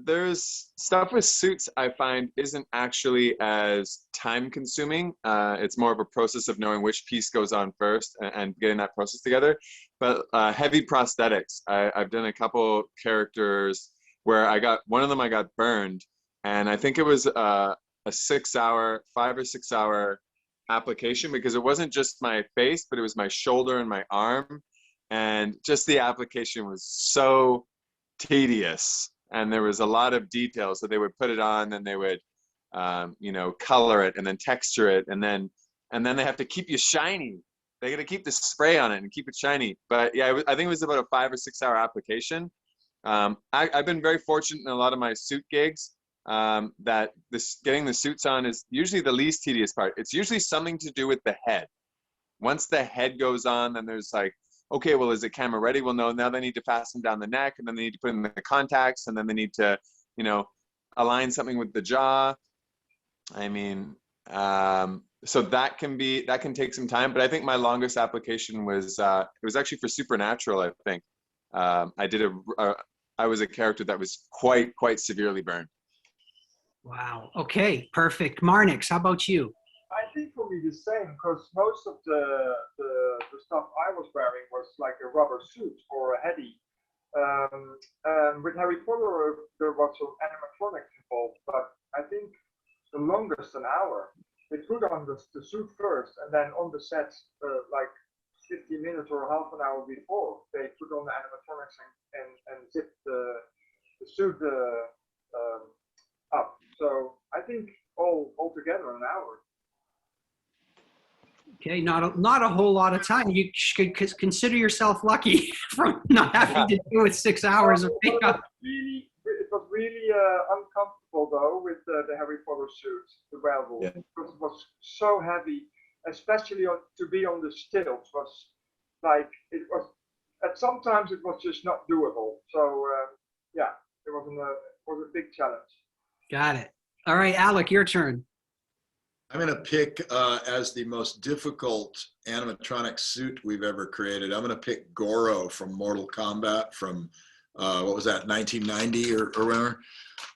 there's stuff with suits I find isn't actually as time consuming. It's more of a process of knowing which piece goes on first and getting that process together. But heavy prosthetics, I've done a couple characters where one of them I got burned, and I think it was a 5 or 6 hour application, because it wasn't just my face, but it was my shoulder and my arm, and just the application was so tedious, and there was a lot of detail. So they would put it on, and they would color it and then texture it, and then they have to keep you shiny. They got to keep the spray on it and keep it shiny. But yeah, I think it was about a 5 or 6 hour application. I've been very fortunate in a lot of my suit gigs that getting the suits on is usually the least tedious part. It's usually something to do with the head. Once the head goes on, then there's like, okay, well, is the camera ready? Well, no, now they need to fasten down the neck, and then they need to put in the contacts, and then they need to, align something with the jaw. I mean, so that can take some time, but I think my longest application was, it was actually for Supernatural, I think. I was a character that was quite severely burned. Wow. Okay, perfect. Marnix, how about you? I think for me the same, because most of the stuff I was wearing was like a rubber suit or a heady. With Harry Potter, there was some animatronics involved, but I think the longest an hour. They put on the suit first, and then on the set, like 50 minutes or half an hour before, they put on the animatronics and zip the suit up. So I think all together an hour. Okay, not a whole lot of time. You should consider yourself lucky from not having to do it 6 hours of makeup. It was really uncomfortable though with the Harry Potter suit, the werewolf, because it was so heavy, especially to be on the stilts. Was like it was. Sometimes it was just not doable. So it was a big challenge. Got it. All right, Alec, your turn. I'm going to pick as the most difficult animatronic suit we've ever created. I'm going to pick Goro from Mortal Kombat from, what was that, 1990 or whatever?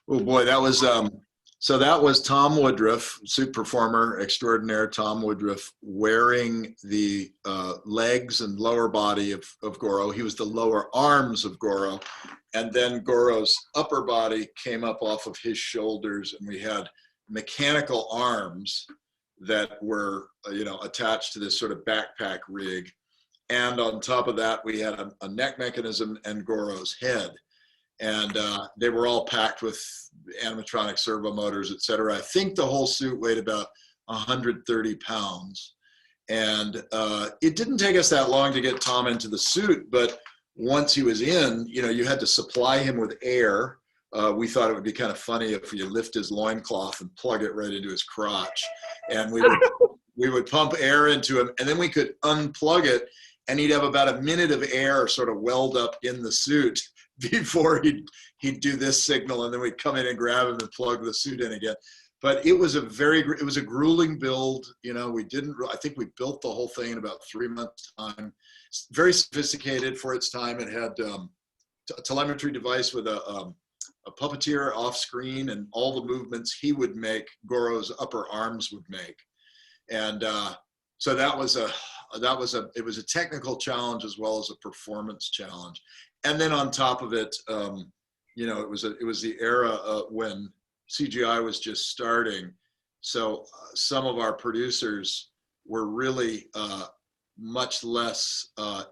Oh boy, that was, so that was Tom Woodruff, suit performer extraordinaire Tom Woodruff, wearing the legs and lower body of Goro. He was the lower arms of Goro. And then Goro's upper body came up off of his shoulders, and we had mechanical arms that were, attached to this sort of backpack rig. And on top of that, we had a neck mechanism and Goro's head. And they were all packed with animatronic servo motors, et cetera. I think the whole suit weighed about 130 pounds. And it didn't take us that long to get Tom into the suit, but once he was in, you had to supply him with air, we thought it would be kind of funny if you lift his loincloth and plug it right into his crotch. And we would pump air into him, and then we could unplug it, and he'd have about a minute of air sort of welled up in the suit before he'd do this signal, and then we'd come in and grab him and plug the suit in again. But it was a grueling build. You know, I think we built the whole thing in about 3 months' time. It's very sophisticated for its time. It had a telemetry device with a puppeteer off screen, and all the movements he would make, Goro's upper arms would make. And so it was a technical challenge as well as a performance challenge. And then on top of it, you know, it was the era when CGI was just starting. So some of our producers were really much less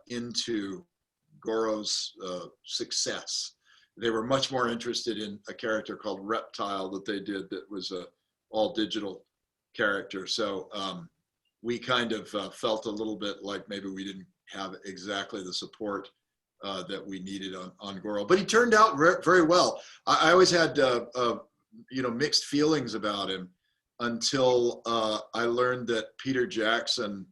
into Goro's success. They were much more interested in a character called Reptile that they did that was a all digital character. So we kind of felt a little bit like maybe we didn't have exactly the support that we needed on Goro, but he turned out very well. I always had you know, mixed feelings about him until I learned that Peter Jackson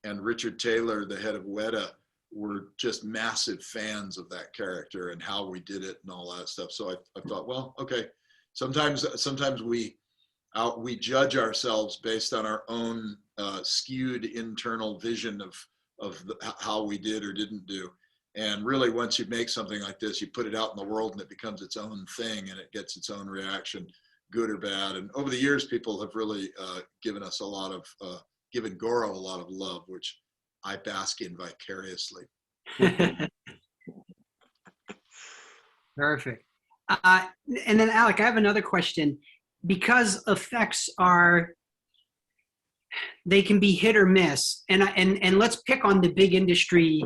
and Richard Taylor, the head of Weta, were just massive fans of that character and how we did it and all that stuff. So I thought, well, okay, sometimes we judge ourselves based on our own skewed internal vision of how we did or didn't do. And really, once you make something like this, you put it out in the world and it becomes its own thing and it gets its own reaction, good or bad. And over the years, people have really given us given Goro a lot of love, which I bask in vicariously. Perfect. And then Alec, I have another question. Because effects they can be hit or miss. And let's pick on the big industry.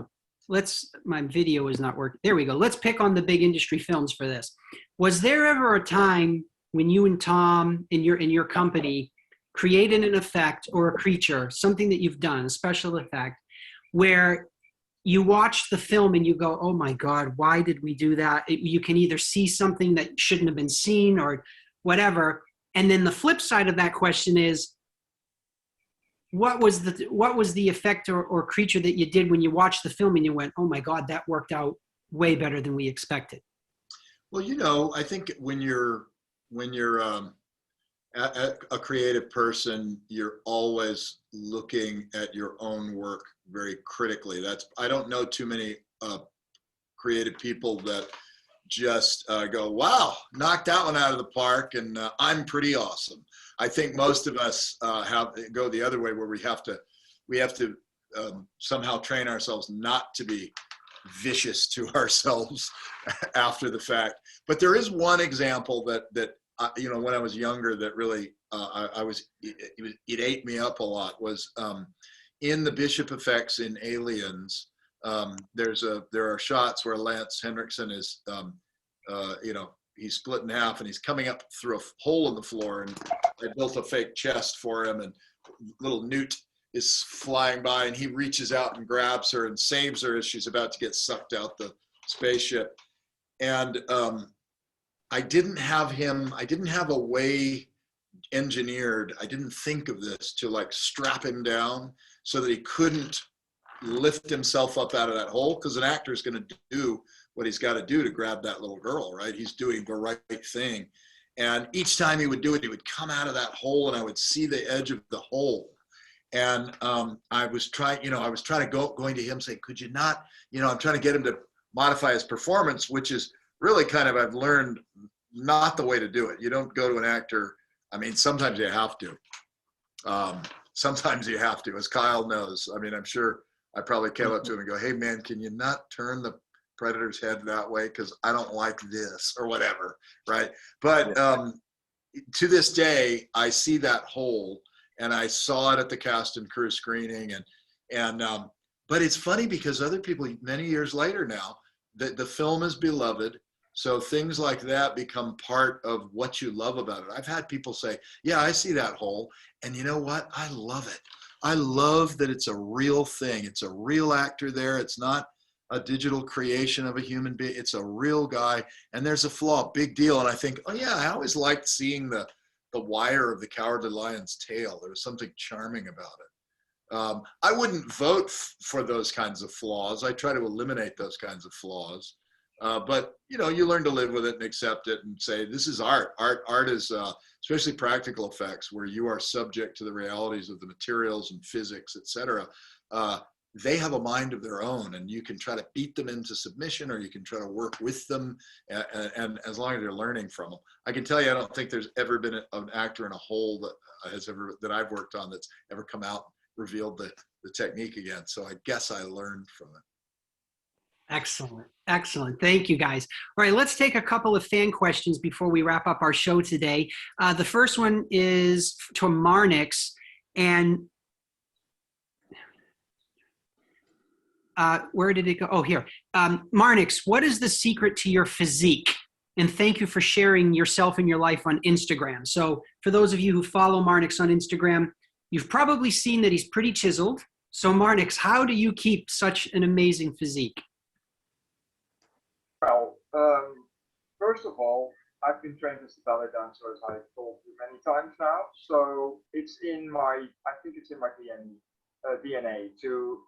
My video is not working. There we go. Let's pick on the big industry films for this. Was there ever a time when you and Tom in your company created an effect or a creature, something that you've done, a special effect, where you watch the film and you go, oh my God, why did we do that? You can either see something that shouldn't have been seen or whatever. And then the flip side of that question is, what was the effect or creature that you did when you watched the film and you went, oh my God, that worked out way better than we expected? Well, you know, I think when you're a creative person, you're always looking at your own work very critically. I don't know too many creative people that just go, wow, knocked that one out of the park, and I'm pretty awesome. I think most of us go the other way, where we have to somehow train ourselves not to be vicious to ourselves after the fact. But there is one example that you know, when I was younger, that really it ate me up a lot, was in the Bishop effects in Aliens. There are shots where Lance Henriksen is you know, he's split in half and he's coming up through a hole in the floor, and I built a fake chest for him, and little Newt is flying by and he reaches out and grabs her and saves her as she's about to get sucked out the spaceship. And I didn't have a way engineered, I didn't think of this, to like strap him down so that he couldn't lift himself up out of that hole, because an actor is going to do what he's got to do to grab that little girl, right? He's doing the right thing. And each time he would do it, he would come out of that hole and I would see the edge of the hole. And I was trying to going to him, say, could you not, you know, I'm trying to get him to modify his performance, which is really kind of, I've learned, not the way to do it. You don't go to an actor. I mean, sometimes you have to. Sometimes you have to, as Kyle knows. I mean, I'm sure I probably came up to him and go, hey man, can you not turn the Predator's head that way? Because I don't like this, or whatever, right? But to this day, I see that hole, and I saw it at the cast and crew screening, but it's funny because other people, many years later now, the film is beloved. So things like that become part of what you love about it. I've had people say, yeah, I see that hole. And you know what? I love it. I love that it's a real thing. It's a real actor there. It's not a digital creation of a human being. It's a real guy, and there's a flaw, big deal. And I think, oh yeah, I always liked seeing the wire of the Cowardly Lion's tail. There was something charming about it. I wouldn't vote for those kinds of flaws. I try to eliminate those kinds of flaws. But you know, you learn to live with it and accept it and say, this is art. Art is, especially practical effects, where you are subject to the realities of the materials and physics, etc. They have a mind of their own, and you can try to beat them into submission, or you can try to work with them, and as long as you're learning from them. I can tell you, I don't think there's ever been an actor in a whole that I've worked on that's ever come out and revealed the technique again. So I guess I learned from it. Excellent. Excellent. Thank you, guys. All right, let's take a couple of fan questions before we wrap up our show today. The first one is to Marnix, and where did it go? Oh, here. Marnix, what is the secret to your physique? And thank you for sharing yourself and your life on Instagram. So for those of you who follow Marnix on Instagram, you've probably seen that he's pretty chiseled. So Marnix, how do you keep such an amazing physique? Well, first of all, I've been trained as a ballet dancer, as I've told you many times now. So it's in my, I think it's in my DNA to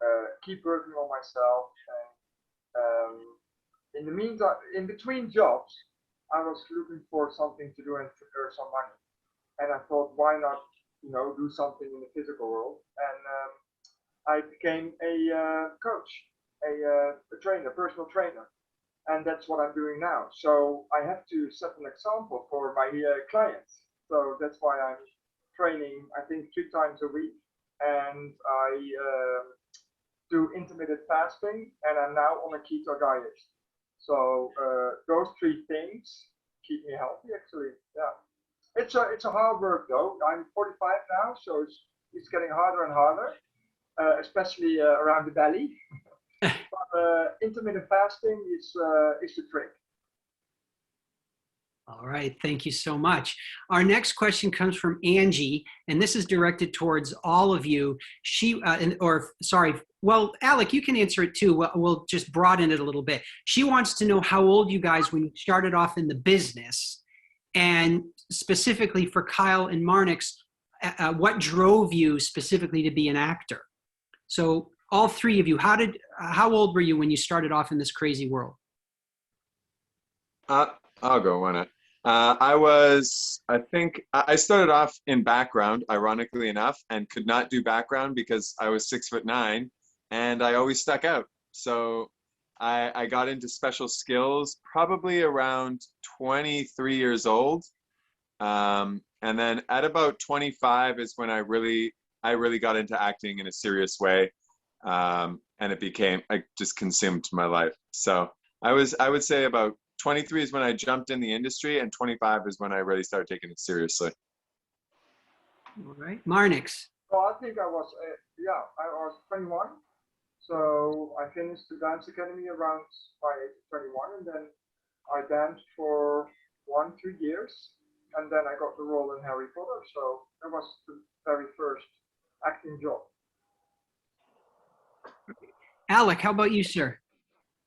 keep working on myself. And in the meantime, in between jobs, I was looking for something to do and to earn some money. And I thought, why not, you know, do something in the physical world? And I became a coach, a trainer, personal trainer. And that's what I'm doing now. So I have to set an example for my clients. So that's why I'm training, I think, 3 times a week. And I do intermittent fasting, and I'm now on a keto diet. So those 3 things keep me healthy, actually. Yeah, it's a hard work though. I'm 45 now, so it's getting harder and harder, especially around the belly. But intermittent fasting is the trick. All right, thank you so much. Our next question comes from Angie, and this is directed towards all of you. Well, Alec, you can answer it too. We'll just broaden it a little bit. She wants to know how old you guys when you started off in the business, and specifically for Kyle and Marnix, what drove you specifically to be an actor? So all 3 of you, how old were you when you started off in this crazy world? I'll go on it. I think I started off in background, ironically enough, and could not do background because I was 6'9", and I always stuck out. So I got into special skills probably around 23 years old. And then at about 25 is when I really got into acting in a serious way. And I just consumed my life. So I would say about 23 is when I jumped in the industry, and 25 is when I really started taking it seriously. All right, Marnix. Well, I think I was 21. So I finished the dance academy around my age of 21, and then I danced for 1-2 years, and then I got the role in Harry Potter. So that was the very first acting job. Alec, how about you, sir?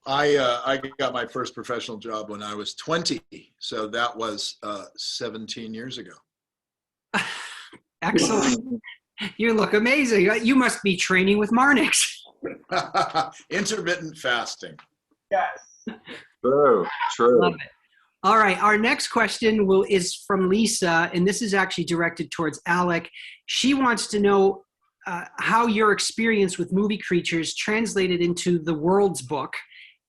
I got my first professional job when I was 20, so that was 17 years ago. Excellent. You look amazing. You must be training with Marnix. Intermittent fasting. Yes. True. Love it. All right, our next question is from Lisa, and this is actually directed towards Alec. She wants to know how your experience with movie creatures translated into the Worlds book,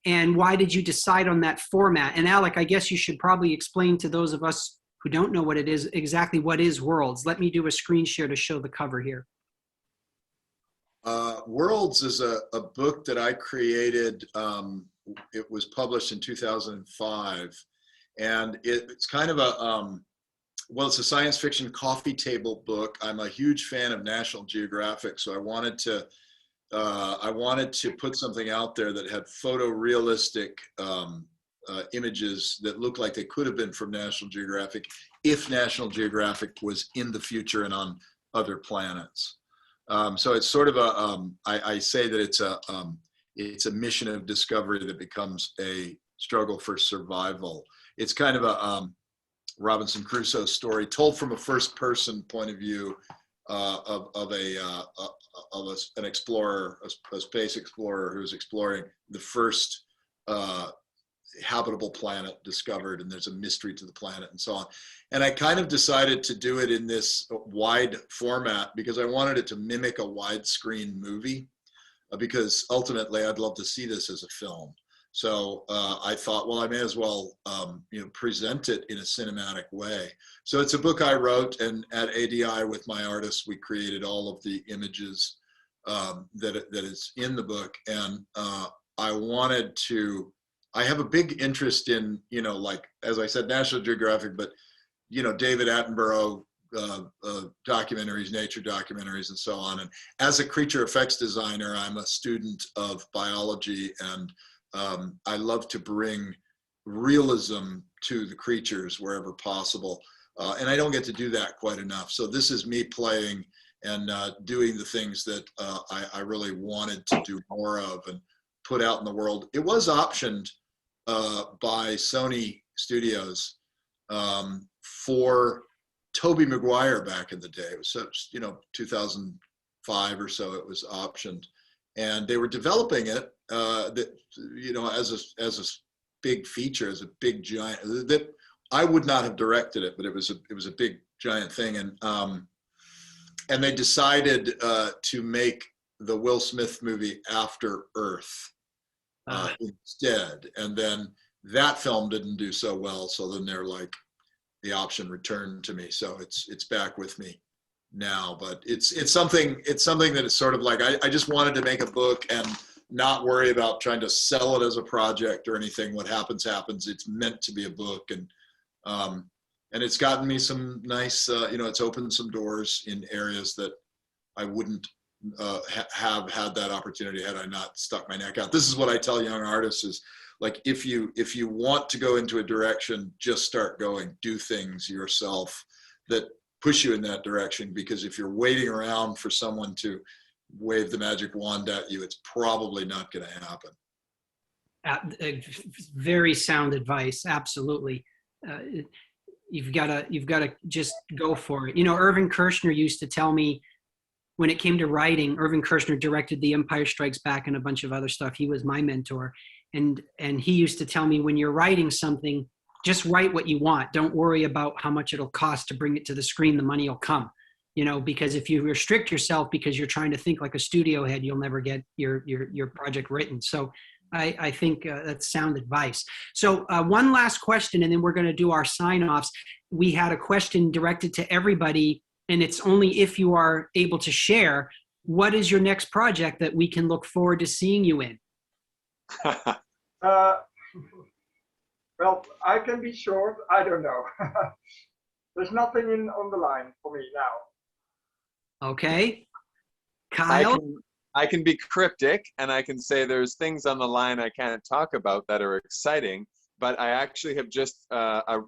and why did you decide on that format? And Alec, I guess you should probably explain to those of us who don't know what it is, exactly what is Worlds. Let me do a screen share to show the cover here. Worlds is a book that I created. It was published in 2005, and it's kind of it's a science fiction coffee table book. I'm a huge fan of National Geographic, so I wanted to put something out there that had photorealistic images that looked like they could have been from National Geographic if National Geographic was in the future and on other planets. So it's sort of I say that it's a mission of discovery that becomes a struggle for survival. It's kind of a Robinson Crusoe story told from a first-person point of view of an explorer, a space explorer who's exploring the first habitable planet discovered, and there's a mystery to the planet and so on. And I kind of decided to do it in this wide format because I wanted it to mimic a widescreen movie, because ultimately I'd love to see this as a film. So I thought, well, I may as well, present it in a cinematic way. So it's a book I wrote, and at ADI with my artists, we created all of the images that is in the book. And I have a big interest in, like, as I said, National Geographic, but, David Attenborough documentaries, nature documentaries, and so on. And as a creature effects designer, I'm a student of biology, and I love to bring realism to the creatures wherever possible. And I don't get to do that quite enough. So this is me playing and doing the things that I really wanted to do more of and put out in the world. It was optioned by Sony Studios for Tobey Maguire back in the day. It was 2005 or so. It was optioned, and they were developing it as a big feature, as a big giant. That I would not have directed it, but it was a big giant thing, and they decided to make the Will Smith movie After Earth instead, and then that film didn't do so well. So then they're like, the option returned to me, so it's back with me now. But it's something that is sort of like I just wanted to make a book and not worry about trying to sell it as a project or anything. What happens. It's meant to be a book, and it's gotten me some nice, it's opened some doors in areas that I wouldn't have had that opportunity had I not stuck my neck out. This is what I tell young artists is, like, if you want to go into a direction, just start going. Do things yourself that push you in that direction, because if you're waiting around for someone to wave the magic wand at you, it's probably not going to happen. Very sound advice. Absolutely. You've got to just go for it. Irvin Kershner used to tell me, when it came to writing, Irvin Kershner directed The Empire Strikes Back and a bunch of other stuff. He was my mentor. And he used to tell me, when you're writing something, just write what you want. Don't worry about how much it'll cost to bring it to the screen. The money will come, because if you restrict yourself because you're trying to think like a studio head, you'll never get your project written. So I think that's sound advice. So one last question, and then we're going to do our sign-offs. We had a question directed to everybody, and it's only if you are able to share. What is your next project that we can look forward to seeing you in? Well, I can be short. I don't know. There's nothing on the line for me now. Okay. Kyle? I can be cryptic, and I can say there's things on the line I can't talk about that are exciting, but I actually have just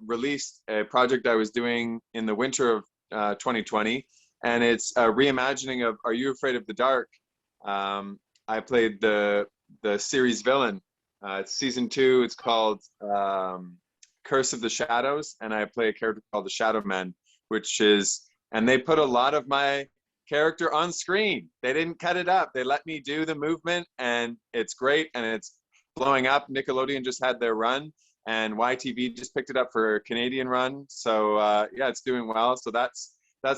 released a project I was doing in the winter of 2020, and it's a reimagining of Are You Afraid of the Dark? I played the series villain. It's season 2. It's called Curse of the Shadows, and I play a character called the Shadow Man, and they put a lot of my character on screen. They didn't cut it up. They let me do the movement, and it's great, and it's blowing up. Nickelodeon just had their run, and YTV just picked it up for a Canadian run. So yeah, it's doing well. So that's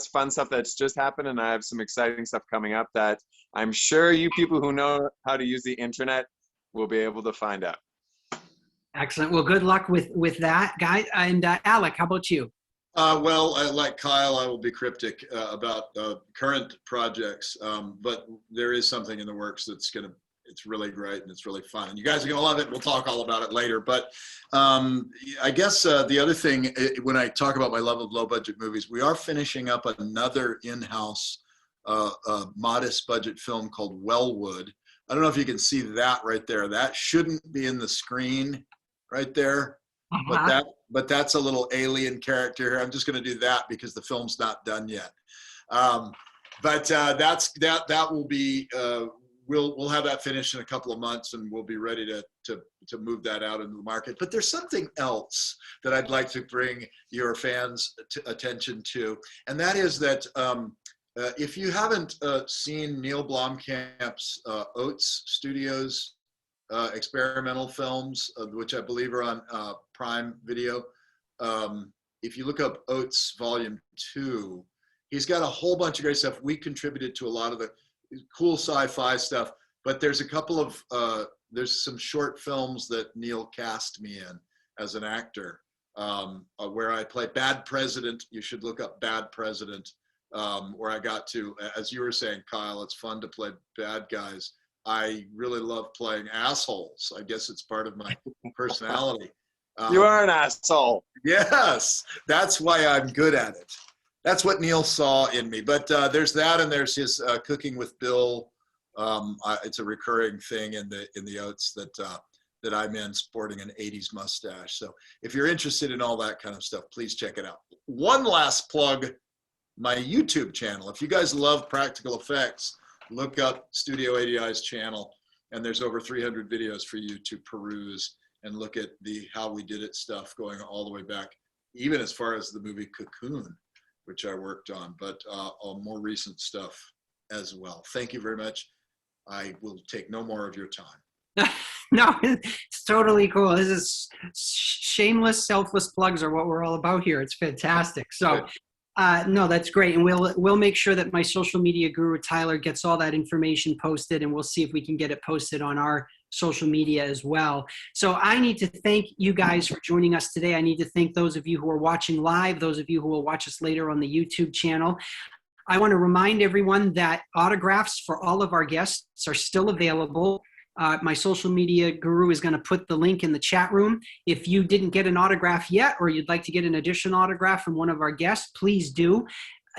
fun stuff that's just happened, and I have some exciting stuff coming up that I'm sure you people who know how to use the internet will be able to find out. Excellent. Well, good luck with that, guys. And Alec, how about you? Well, like Kyle, I will be cryptic about current projects, but there is something in the works it's really great and it's really fun. And you guys are going to love it. We'll talk all about it later. But I guess the other thing, when I talk about my love of low-budget movies, we are finishing up another in-house modest budget film called Wellwood. I don't know if you can see that right there. That shouldn't be in the screen right there. But that's a little alien character here. I'm just going to do that because the film's not done yet. But that will be we'll have that finished in a couple of months, and we'll be ready to move that out into the market. But there's something else that I'd like to bring your fans' attention to, and that is that if you haven't seen Neil Blomkamp's Oates Studios experimental films, which I believe are on Prime Video, if you look up Oates Volume 2, he's got a whole bunch of great stuff. We contributed to a lot of the cool sci-fi stuff, but there's a couple of, there's some short films that Neil cast me in as an actor, where I play Bad President. You should look up Bad President, where I got to, as you were saying, Kyle, it's fun to play bad guys. I really love playing assholes. I guess it's part of my personality. You are an asshole. Yes, that's why I'm good at it. That's what Neil saw in me. But there's that, and there's his Cooking with Bill. It's a recurring thing in the Oates that I'm in, sporting an 80s mustache. So if you're interested in all that kind of stuff, please check it out. One last plug, my YouTube channel. If you guys love practical effects, look up Studio ADI's channel, and there's over 300 videos for you to peruse and look at the how we did it stuff, going all the way back, even as far as the movie Cocoon, which I worked on, but on more recent stuff as well. Thank you very much. I will take no more of your time. No, it's totally cool. This is shameless, selfless plugs are what we're all about here. It's fantastic. So, no, that's great. And we'll make sure that my social media guru, Tyler, gets all that information posted, and we'll see if we can get it posted on our social media as well. So I need to thank you guys for joining us today. I need to thank those of you who are watching live, those of you who will watch us later on the YouTube channel. I want to remind everyone that autographs for all of our guests are still available. My social media guru is going to put the link in the chat room. If you didn't get an autograph yet, or you'd like to get an additional autograph from one of our guests, please do.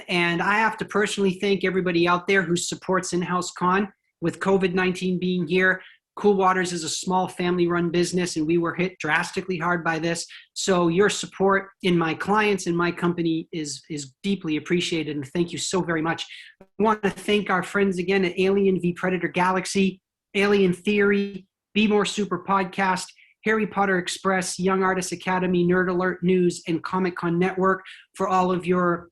And I have to personally thank everybody out there who supports InHouse-CON. With COVID-19 being here, Cool Waters is a small family-run business, and we were hit drastically hard by this. So your support in my clients and my company is deeply appreciated, and thank you so very much. I want to thank our friends again at Alien v Predator Galaxy, Alien Theory, Be More Super Podcast, Harry Potter Express, Young Artists Academy, Nerd Alert News, and Comic-Con Network for all of your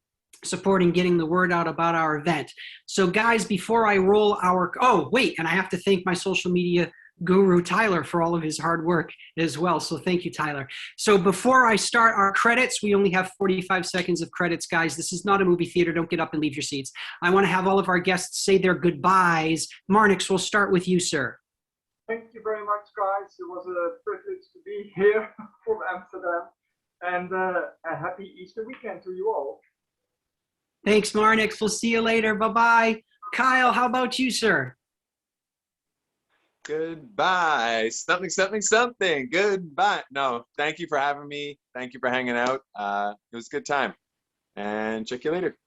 support in getting the word out about our event. So guys, before I roll our, oh wait, and I have to thank my social media guru, Tyler, for all of his hard work as well. So thank you, Tyler. So before I start our credits, we only have 45 seconds of credits, guys. This is not a movie theater. Don't get up and leave your seats. I want to have all of our guests say their goodbyes. Marnix, we'll start with you, sir. Thank you very much, guys. It was a privilege to be here from Amsterdam, and a happy Easter weekend to you all. Thanks, Marnix. We'll see you later. Bye-bye. Kyle, how about you, sir? Goodbye. Something, something, something. Goodbye. No, thank you for having me. Thank you for hanging out. It was a good time. And check you later.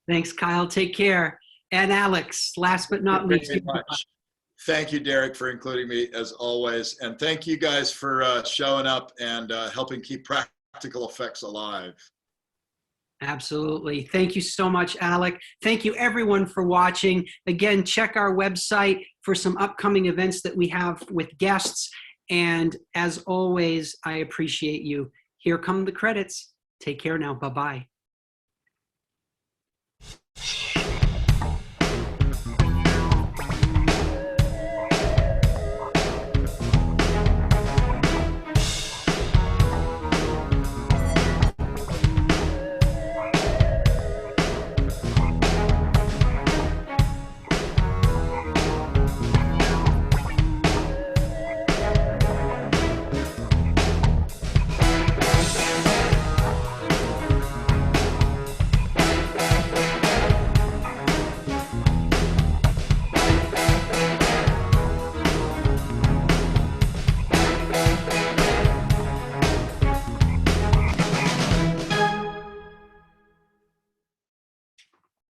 Thanks, Kyle. Take care. And Alex, last but not least. Thank you very much. Thank you, Derek, for including me as always. And thank you guys for showing up and helping keep practical effects alive. Absolutely. Thank you so much, Alec. Thank you, everyone, for watching. Again, check our website for some upcoming events that we have with guests. And as always, I appreciate you. Here come the credits. Take care now. Bye-bye.